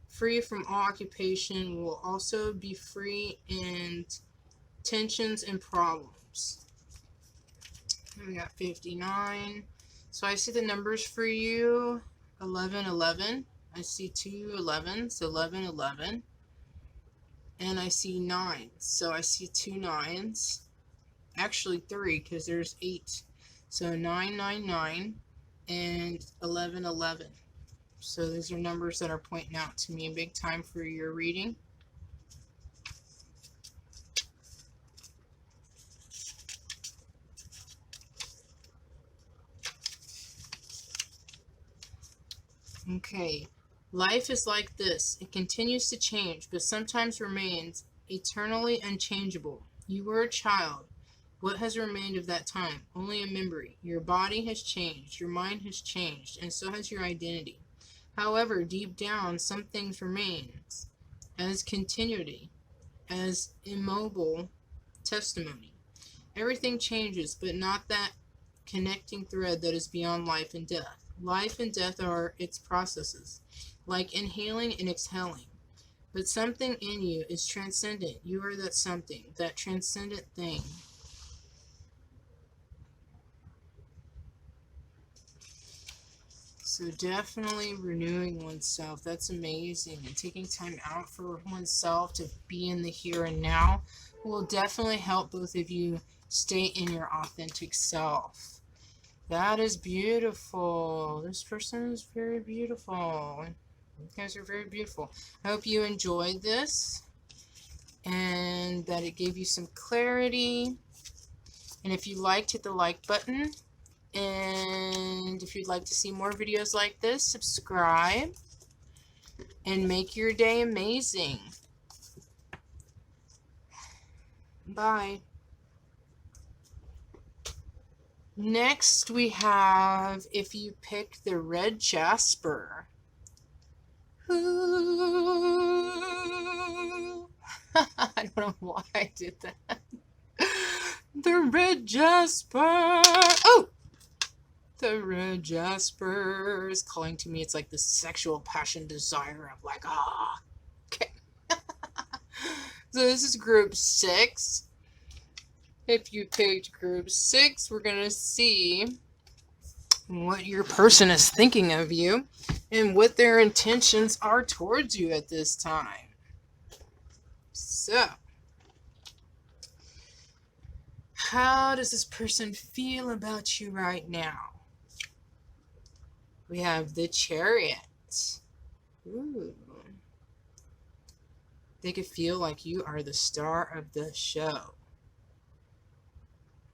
free from all occupation, will also be free and tensions and problems. We got 59. So I see the numbers for you. 11, 11. I see 2 11s, 11, 11. And I see 9. So I see 2 9s. Actually 3, because there's 8. So 9, 9, 9, and 11, 11. So these are numbers that are pointing out to me big time for your reading. Okay. Life is like this. It continues to change, but sometimes remains eternally unchangeable. You were a child. What has remained of that time? Only a memory. Your body has changed, your mind has changed, and so has your identity. However, deep down, some things remains as continuity, as immobile testimony. Everything changes, but not that connecting thread that is beyond life and death. Life and death are its processes, like inhaling and exhaling. But something in you is transcendent. You are that something, that transcendent thing. So definitely renewing oneself. That's amazing. And taking time out for oneself to be in the here and now will definitely help both of you stay in your authentic self. That is beautiful. This person is very beautiful. You guys are very beautiful. I hope you enjoyed this and that it gave you some clarity. And if you liked, hit the like button. And if you'd like to see more videos like this, subscribe and make your day amazing. Bye. Next we have if you pick the red Jasper. I don't know why I did that. The red Jasper. Oh! The red Jasper is calling to me. It's like this sexual passion desire. I'm like, ah. Okay. So this is group 6. If you picked group 6, we're going to see what your person is thinking of you and what their intentions are towards you at this time. So, how does this person feel about you right now? We have the Chariot. Ooh. They could feel like you are the star of the show.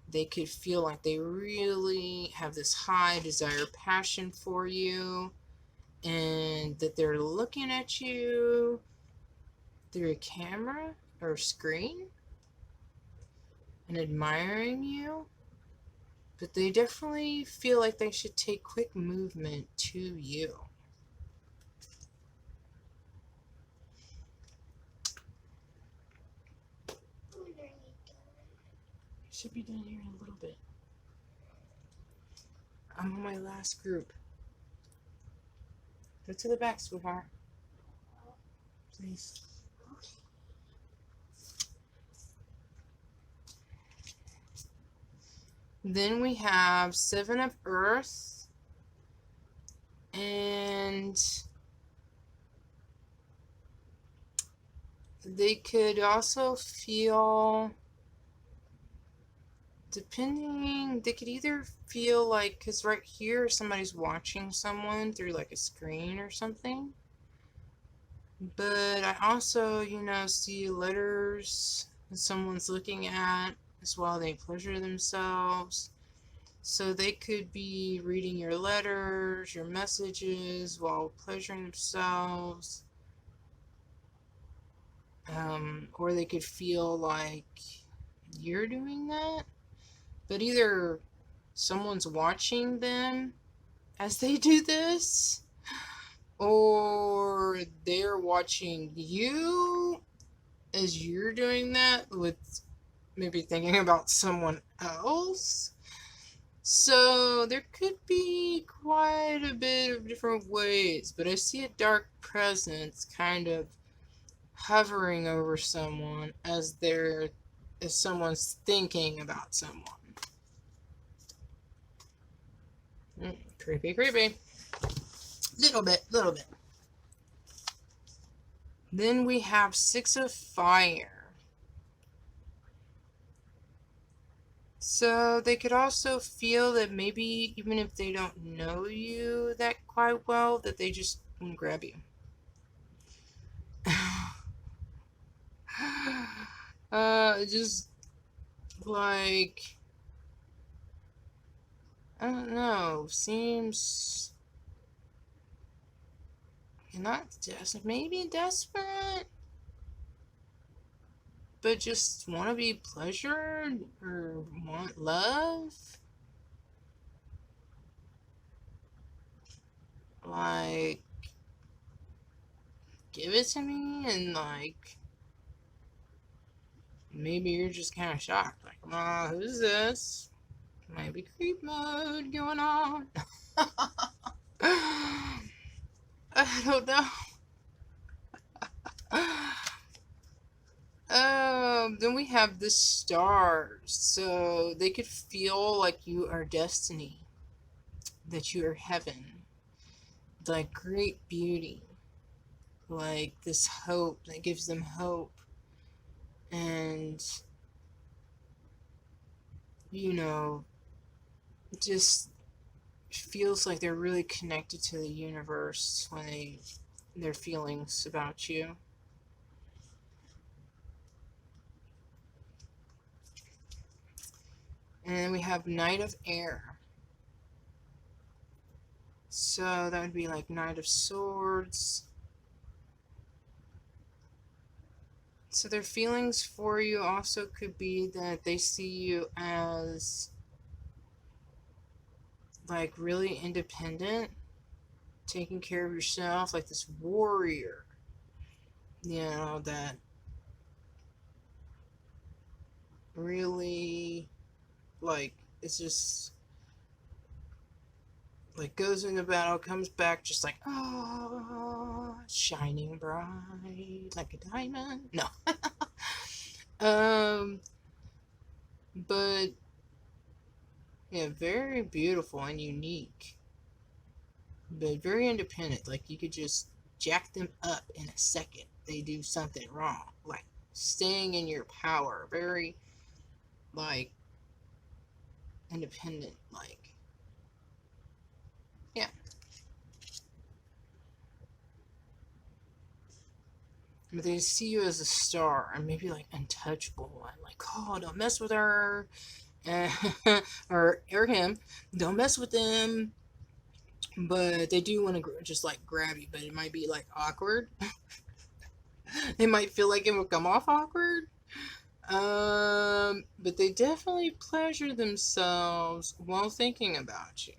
They could feel like they really have this high desire, passion for you, and that they're looking at you through a camera or screen and admiring you. But they definitely feel like they should take quick movement to you. Should be done here in a little bit. I'm on my last group. Go to the back, sweetheart. Please. Then we have 7 of Earth. And they could also feel, depending, they could either feel like, because right here somebody's watching someone through like a screen or something. But I also, see letters that someone's looking at as while they pleasure themselves. So they could be reading your letters, your messages while pleasuring themselves. Or they could feel like you're doing that. But either someone's watching them as they do this, or they're watching you as you're doing that with maybe thinking about someone else. So there could be quite a bit of different ways, but I see a dark presence kind of hovering over someone as someone's thinking about someone. Creepy, creepy. Little bit. Then we have 6 of Fire. So they could also feel that maybe even if they don't know you that quite well, that they just want to grab you. Just like, I don't know, seems You're not maybe desperate, but just want to be pleasured or want love. Like, give it to me, and like, maybe you're just kind of shocked. Like, who's this? Maybe creep mode going on. I don't know. Then we have the stars. So they could feel like you are destiny, that you are heaven, like great beauty, like this hope that gives them hope. And, you know, just feels like they're really connected to the universe when their feelings about you. And then we have Knight of Air. So that would be like Knight of Swords. So their feelings for you also could be that they see you as like really independent, taking care of yourself, like this warrior, you know, that really like it's just like goes into battle, comes back just like, oh, shining bright like a diamond. No. But yeah, very beautiful and unique, but very independent. Like you could just jack them up in a second. They do something wrong. Like staying in your power. Very like independent. Like, yeah. But they see you as a star and maybe like untouchable one. Like, oh, don't mess with her. Or him. Don't mess with them. But they do want to just like grab you, but it might be like awkward. They might feel like it will come off awkward. But they definitely pleasure themselves while thinking about you.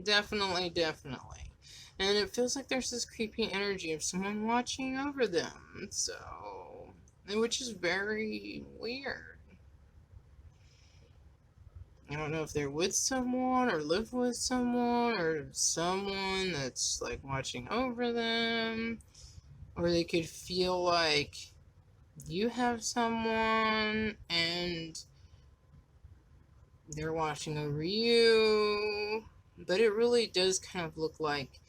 Definitely, definitely. And it feels like there's this creepy energy of someone watching over them. So, which is very weird. I don't know if they're with someone or live with someone or someone that's like watching over them. Or they could feel like you have someone and they're watching over you. But it really does kind of look like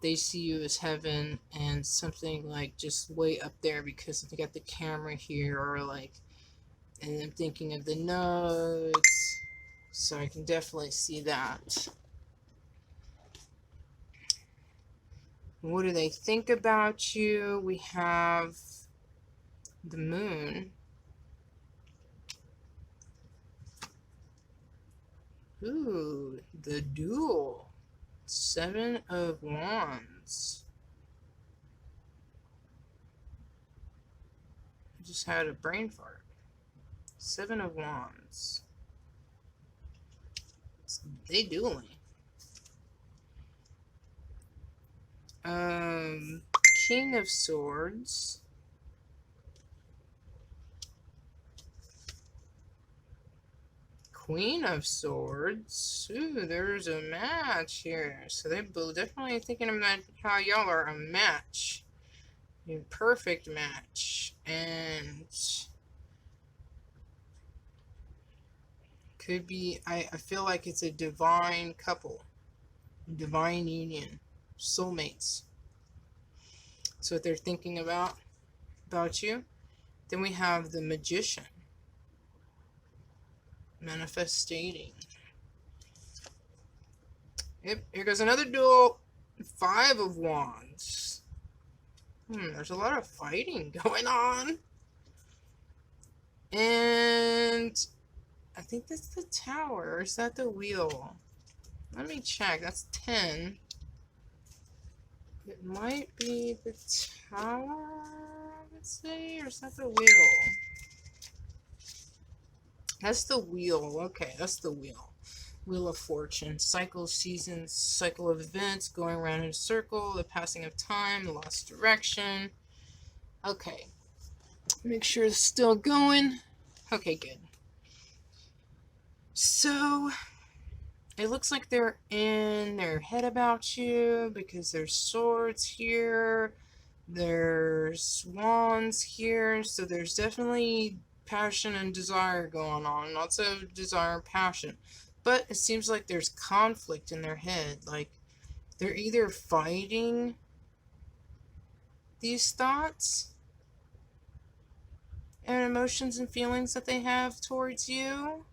they see you as heaven and something like just way up there because they got the camera here, or like, and I'm thinking of the notes. So I can definitely see that. What do they think about you? We have the moon. Ooh, the duel. 7 of Wands. I just had a brain fart. 7 of Wands. They dueling. King of Swords. Queen of Swords. Ooh, there's a match here. So they definitely thinking about how y'all are a match. A perfect match. And could be, I feel like it's a divine couple. Divine union. Soulmates. So what they're thinking about you. Then we have the Magician. Manifesting. Yep, here goes another duel. 5 of Wands. There's a lot of fighting going on. And I think that's the tower. Or is that the wheel? Let me check. That's 10. It might be the Tower, let's say, or is that the Wheel? That's the Wheel. Okay, that's the Wheel. Wheel of Fortune. Cycle, seasons, cycle of events, going around in a circle, the passing of time, lost direction. Okay. Make sure it's still going. Okay, good. So, it looks like they're in their head about you because there's swords here. There's wands here. So there's definitely passion and desire going on. Lots of desire and passion. But it seems like there's conflict in their head. Like, they're either fighting these thoughts and emotions and feelings that they have towards you.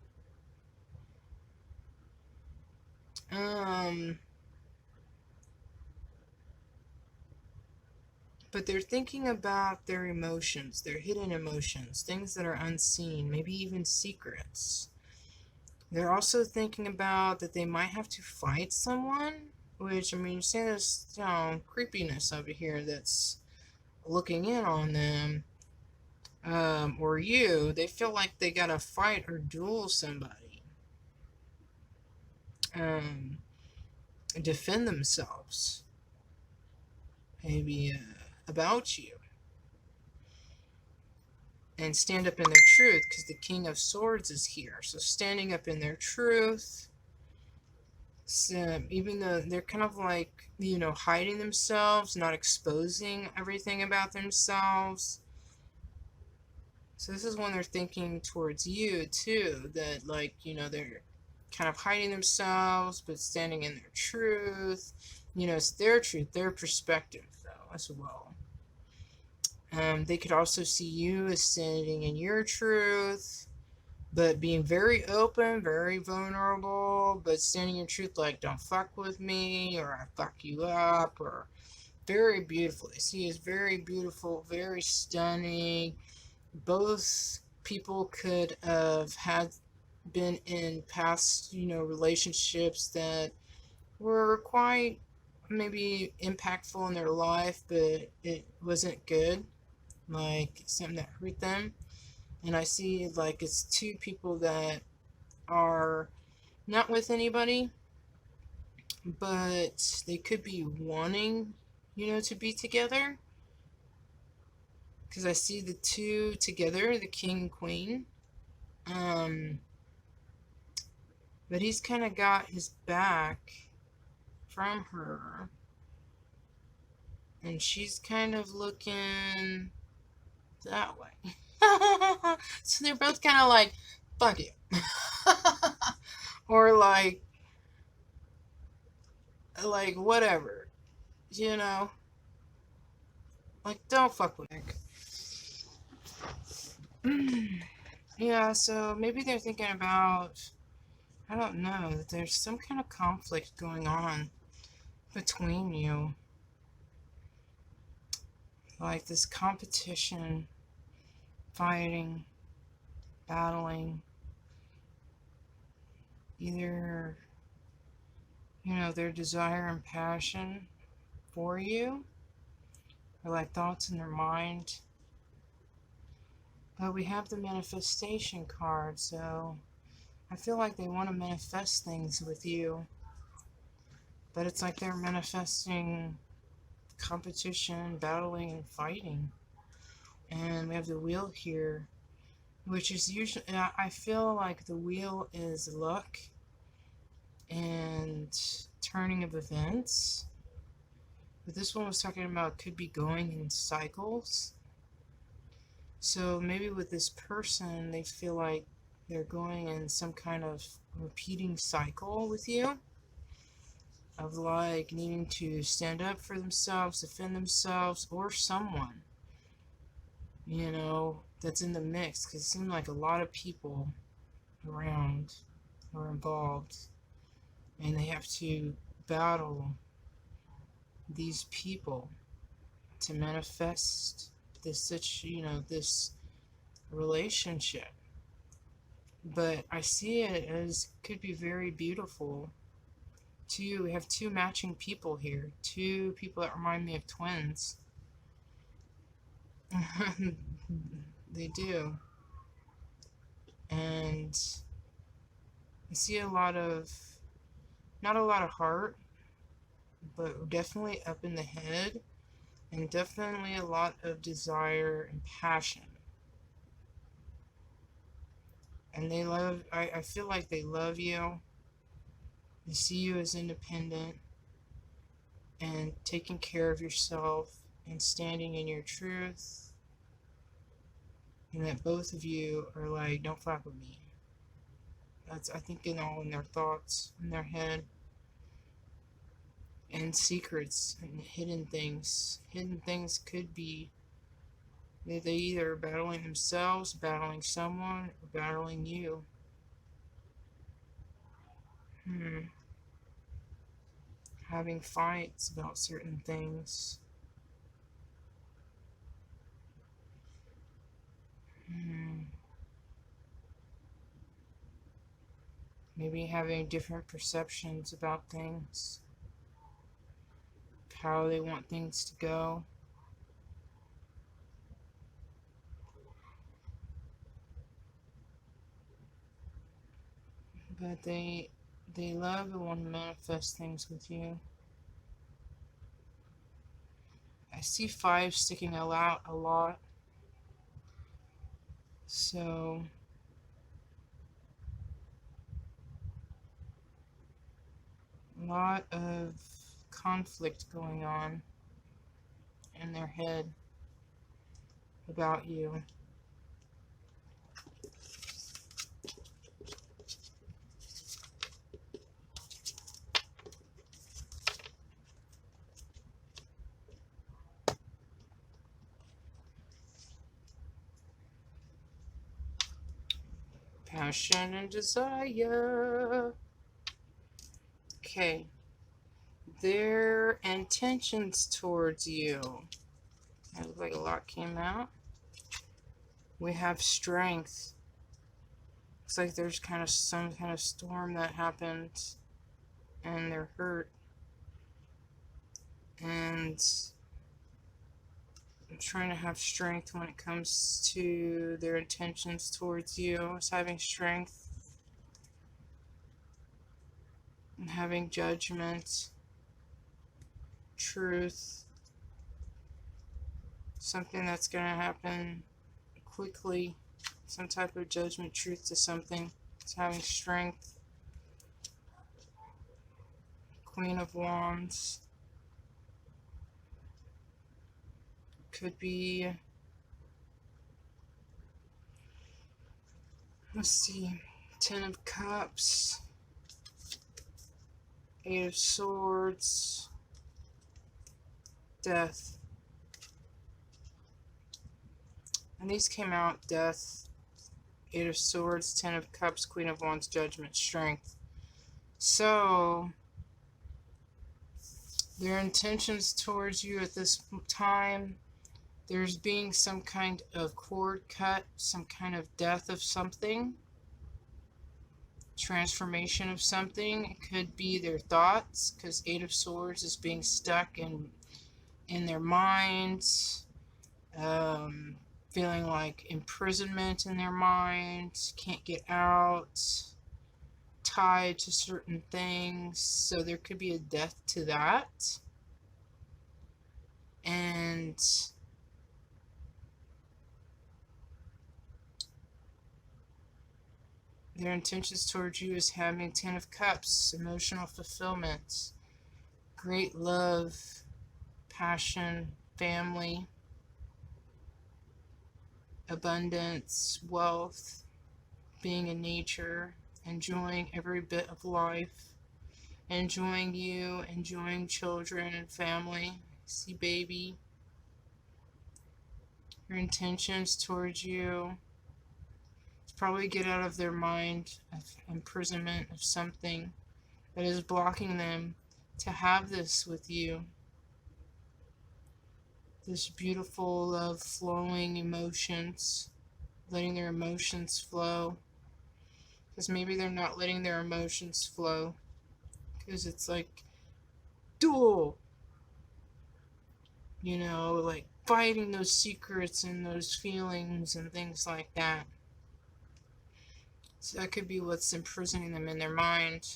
But they're thinking about their emotions, their hidden emotions, things that are unseen, maybe even secrets. They're also thinking about that they might have to fight someone, which, I mean, you see this, creepiness over here that's looking in on them, or you. They feel like they gotta fight or duel somebody, defend themselves, maybe about you, and stand up in their truth, because the King of Swords is here. So standing up in their truth, so even though they're kind of like, hiding themselves, not exposing everything about themselves. So this is when they're thinking towards you too, that like, they're kind of hiding themselves, but standing in their truth. It's their truth, their perspective, though, as well. They could also see you as standing in your truth, but being very open, very vulnerable, but standing in truth, like, don't fuck with me, or I fuck you up, or very beautiful. They see you as very beautiful, very stunning. Both people could have been in past, relationships that were quite maybe impactful in their life, but it wasn't good, like something that hurt them. And I see like it's two people that are not with anybody, but they could be wanting, to be together. Because I see the two together, the king and queen. But he's kind of got his back from her. And she's kind of looking that way. So they're both kind of like, fuck you. Or like whatever, you know, like don't fuck with Nick. Yeah, so maybe they're thinking about, I don't know, that there's some kind of conflict going on between you, like this competition, fighting, battling, either, their desire and passion for you, or like thoughts in their mind. But we have the manifestation card, so I feel like they want to manifest things with you. But it's like they're manifesting competition, battling, and fighting. And we have the wheel here, which is usually, I feel like the wheel is luck and turning of events. But this one was talking about could be going in cycles. So maybe with this person, they feel like they're going in some kind of repeating cycle with you, of like needing to stand up for themselves, defend themselves, or someone, that's in the mix. Because it seemed like a lot of people around are involved, and they have to battle these people to manifest this this relationship. But I see it as could be very beautiful, We have two matching people here. Two people that remind me of twins. They do. And I see not a lot of heart, but definitely up in the head, and definitely a lot of desire and passion. And I feel like they love you. They see you as independent and taking care of yourself and standing in your truth. And that both of you are like, don't fuck with me. That's, I think, in their thoughts, in their head. And secrets and hidden things. Hidden things could be that they either battling themselves, battling someone, or battling you. Having fights about certain things. Maybe having different perceptions about things. How they want things to go. But they love and want to manifest things with you. I see 5 sticking out a lot. So a lot of conflict going on in their head about you. Passion and desire. Okay. Their intentions towards you. It looks like a lot came out. We have strength. Looks like there's some kind of storm that happened and they're hurt. And I'm trying to have strength when it comes to their intentions towards you. It's having strength and having judgment, truth, something that's going to happen quickly, some type of judgment, truth to something. It's having strength. Queen of Wands. Could be, let's see, 10 of Cups, 8 of Swords, Death. And these came out: Death, 8 of Swords, 10 of Cups, Queen of Wands, Judgment, Strength. So their intentions towards you at this time, there's being some kind of cord cut, some kind of death of something, transformation of something. It could be their thoughts, because 8 of Swords is being stuck in their minds, feeling like imprisonment in their minds, can't get out, tied to certain things. So there could be a death to that. And their intentions towards you is having 10 of Cups, emotional fulfillment, great love, passion, family, abundance, wealth, being in nature, enjoying every bit of life, enjoying you, enjoying children and family. See baby. Your intentions towards you is probably get out of their mind of imprisonment of something that is blocking them to have this with you. This beautiful love, flowing emotions, letting their emotions flow. Because maybe they're not letting their emotions flow. Because it's like dual, like fighting those secrets and those feelings and things like that. So that could be what's imprisoning them in their mind.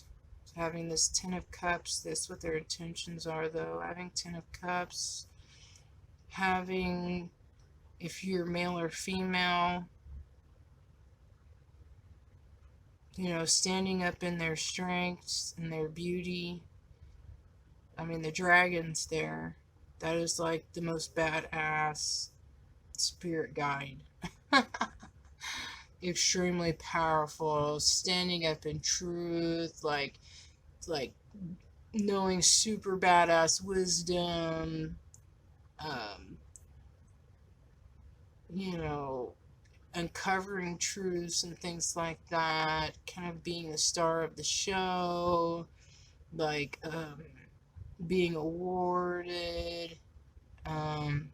Having this Ten of Cups, that's what their intentions are, though. Having Ten of Cups, having, if you're male or female, standing up in their strengths and their beauty. I mean, the dragon's there. That is like the most badass spirit guide. Extremely powerful, standing up in truth, like knowing super badass wisdom, um, you know, uncovering truths and things like that, kind of being the star of the show, like being awarded, um,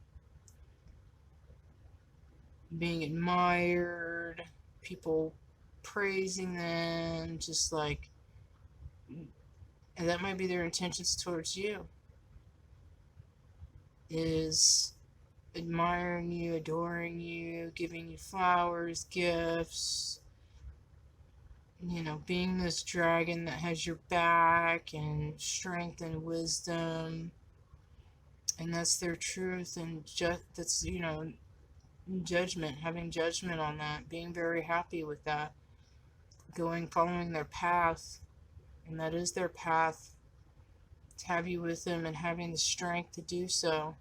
being admired, people praising them, just like, and that might be their intentions towards you, is admiring you, adoring you, giving you flowers, gifts, being this dragon that has your back and strength and wisdom. And that's their truth, and that's, judgment, having judgment on that, being very happy with that, following their path, and that is their path, to have you with them and having the strength to do so.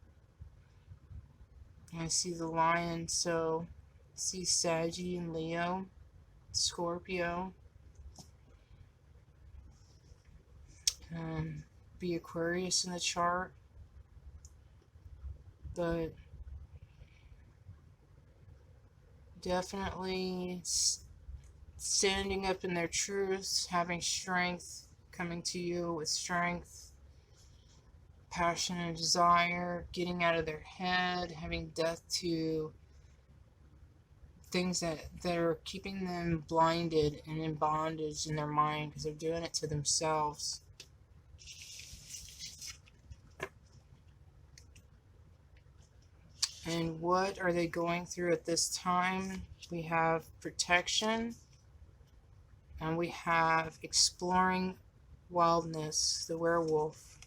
And I see the lion, so I see Saggy and Leo, Scorpio, be Aquarius in the chart, but definitely standing up in their truths, having strength, coming to you with strength, passion and desire, getting out of their head, having death to things that are keeping them blinded and in bondage in their mind, because they're doing it to themselves. And what are they going through at this time? We have protection, and we have exploring wildness, the werewolf.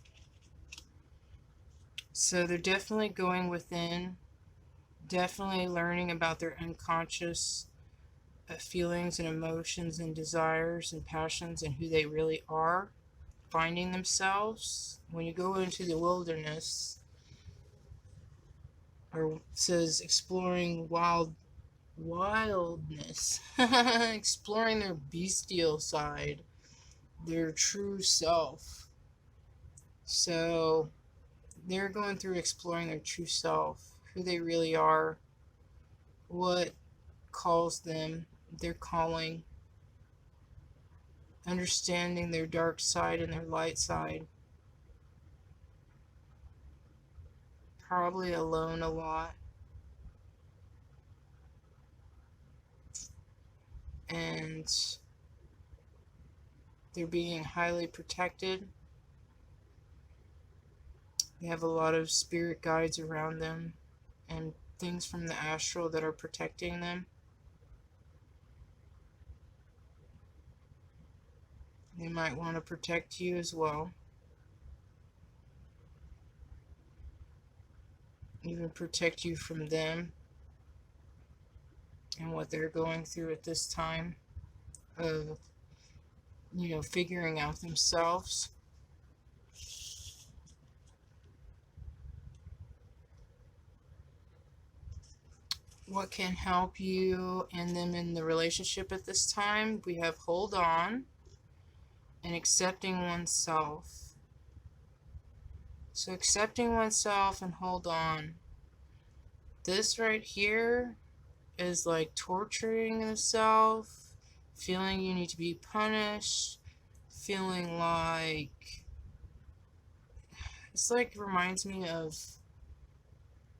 So they're definitely going within, definitely learning about their unconscious feelings and emotions and desires and passions and who they really are, finding themselves. When you go into the wilderness, or it says exploring wildness, exploring their bestial side, their true self. So they're going through exploring their true self, who they really are, what calls them, their calling, understanding their dark side and their light side. Probably alone a lot. And they're being highly protected. They have a lot of spirit guides around them and things from the astral that are protecting them. They might want to protect you as well. Even protect you from them and what they're going through at this time of, figuring out themselves. What can help you and them in the relationship at this time? We have hold on and accepting oneself. So accepting oneself and hold on. This right here is like torturing yourself, feeling you need to be punished, feeling like, it's like, reminds me of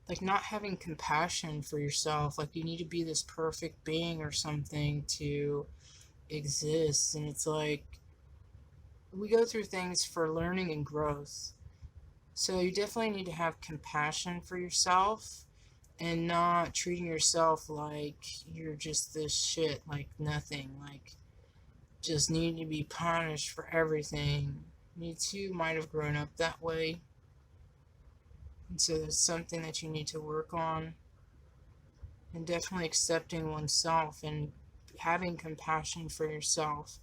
like not having compassion for yourself, like you need to be this perfect being or something to exist. And it's like we go through things for learning and growth. So you definitely need to have compassion for yourself and not treating yourself like you're just this shit, like nothing, like just need to be punished for everything. Me too might have grown up that way. And so it's something that you need to work on. And definitely accepting oneself and having compassion for yourself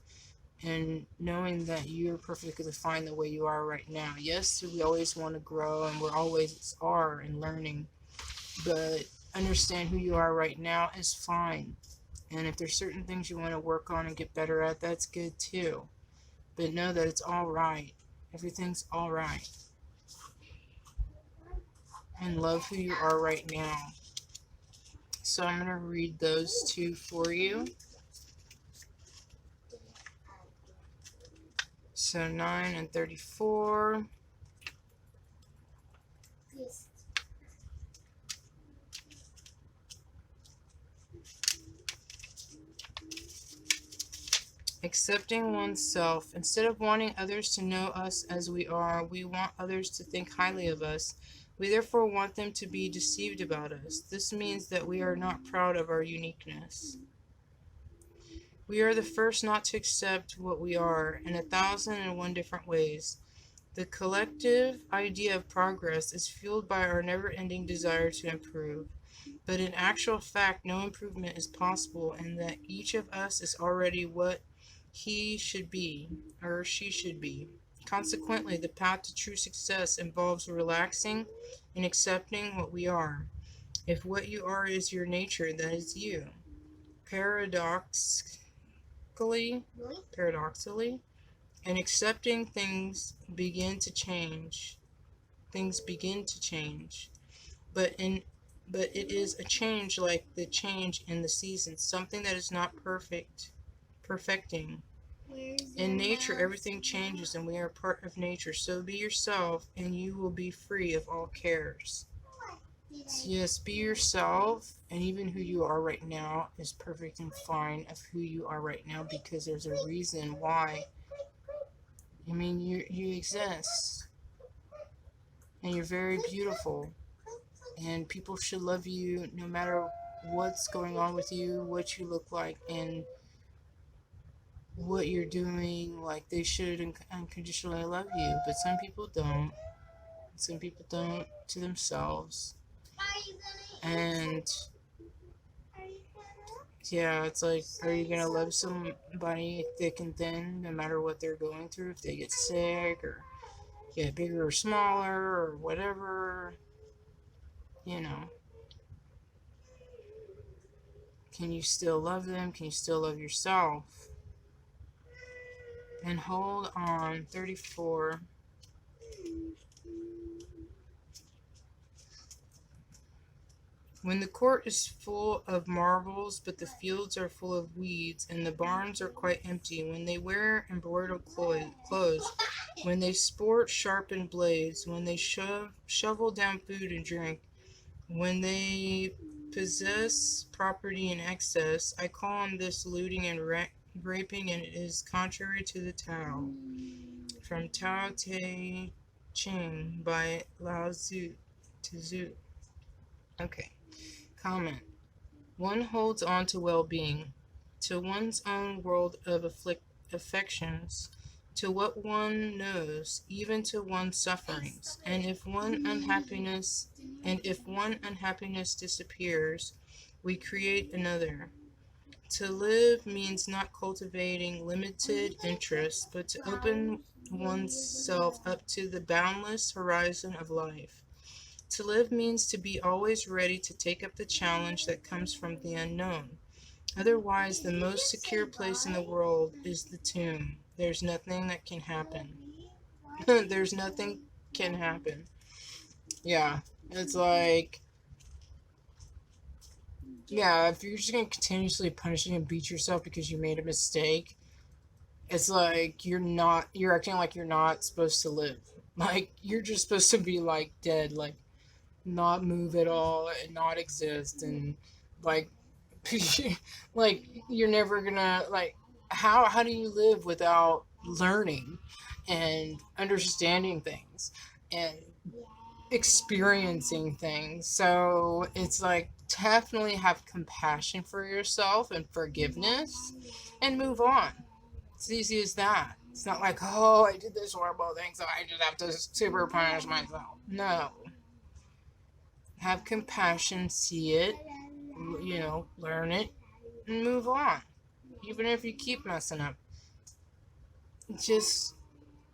and knowing that you're perfectly fine the way you are right now. Yes, we always want to grow and we're always are in learning, but understand who you are right now is fine. And if there's certain things you want to work on and get better at, that's good too. But know that it's all right. Everything's all right. And love who you are right now. So I'm going to read those two for you. So 9 and 34. Accepting oneself. Instead of wanting others to know us as we are, we want others to think highly of us. We therefore want them to be deceived about us. This means that we are not proud of our uniqueness. We are the first not to accept what we are in 1,001 different ways. The collective idea of progress is fueled by our never-ending desire to improve. But in actual fact, no improvement is possible, and that each of us is already what he should be, or she should be. Consequently, the path to true success involves relaxing and accepting what we are. If what you are is your nature, that is you. Paradoxically, and accepting things begin to change. But it is a change like the change in the seasons, something that is not perfecting. In nature, everything changes, and we are part of nature. So be yourself, and you will be free of all cares. Yes, be yourself, and even who you are right now is perfect and fine of who you are right now, because there's a reason why. I mean, you exist, and you're very beautiful, and people should love you no matter what's going on with you, what you look like, and what you're doing. Like, they should unconditionally love you, but some people don't. Some people don't to themselves. And yeah, it's like, are you gonna love somebody thick and thin no matter what they're going through? If they get sick or get bigger or smaller or whatever, you know. Can you still love them? Can you still love yourself? And hold on, 34. When the court is full of marbles, but the fields are full of weeds, and the barns are quite empty, when they wear embroidered clothes, when they sport sharpened blades, when they shovel down food and drink, when they possess property in excess, I call on this looting and raping, and it is contrary to the Tao. From Tao Te Ching by Lao Tzu. Okay. Comment. One holds on to well-being, to one's own world of affections, to what one knows, even to one's sufferings. And if one unhappiness disappears, we create another. To live means not cultivating limited interests, but to open oneself up to the boundless horizon of life. To live means to be always ready to take up the challenge that comes from the unknown. Otherwise, the most secure place in the world is the tomb. There's nothing that can happen. There's nothing can happen. Yeah, it's like, yeah, if you're just gonna continuously punish and beat yourself because you made a mistake, it's like you're acting like you're not supposed to live. Like, you're just supposed to be, like, dead, like, not move at all and not exist, and like like, you're never gonna, like, how do you live without learning and understanding things and experiencing things. So it's like definitely have compassion for yourself and forgiveness and move on. It's easy as that. It's not like, oh, I did this horrible thing, so I just have to super punish myself. No. Have compassion, see it, learn it, and move on. Even if you keep messing up. Just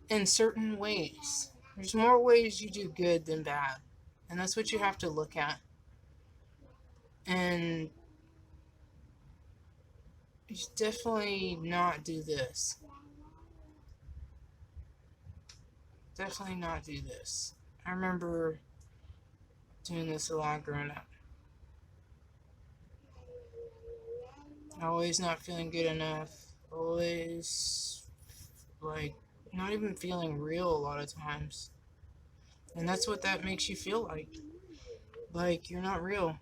in certain ways. There's more ways you do good than bad. And that's what you have to look at. And you should definitely not do this. Definitely not do this. I remember doing this a lot growing up. Always not feeling good enough. Always, like, not even feeling real a lot of times. And that's what that makes you feel like. Like, you're not real.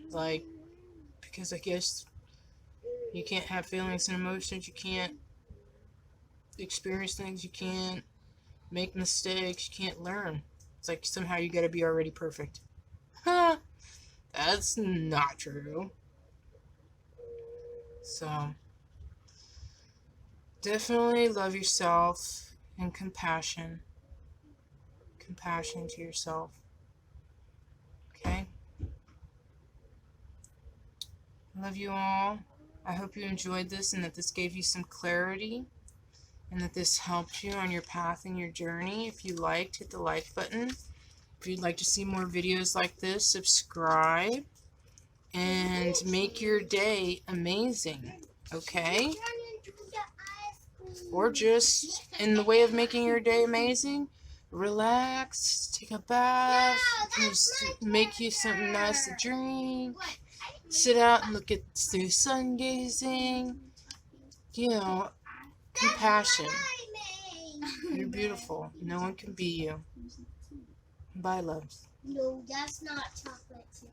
Like, because I guess you can't have feelings and emotions. You can't experience things. You can't make mistakes. You can't learn. It's like somehow you gotta be already perfect. Huh. That's not true. So, definitely love yourself and compassion. Compassion to yourself. Okay? Love you all. I hope you enjoyed this and that this gave you some clarity and that this helped you on your path and your journey. If you liked, hit the like button. If you'd like to see more videos like this, subscribe and make your day amazing. Okay? Or just in the way of making your day amazing, relax, take a bath, just make you something nice to drink, sit out and look at the sun gazing, compassion. You're beautiful. No one can be you. Bye, loves. No, that's not chocolate chip.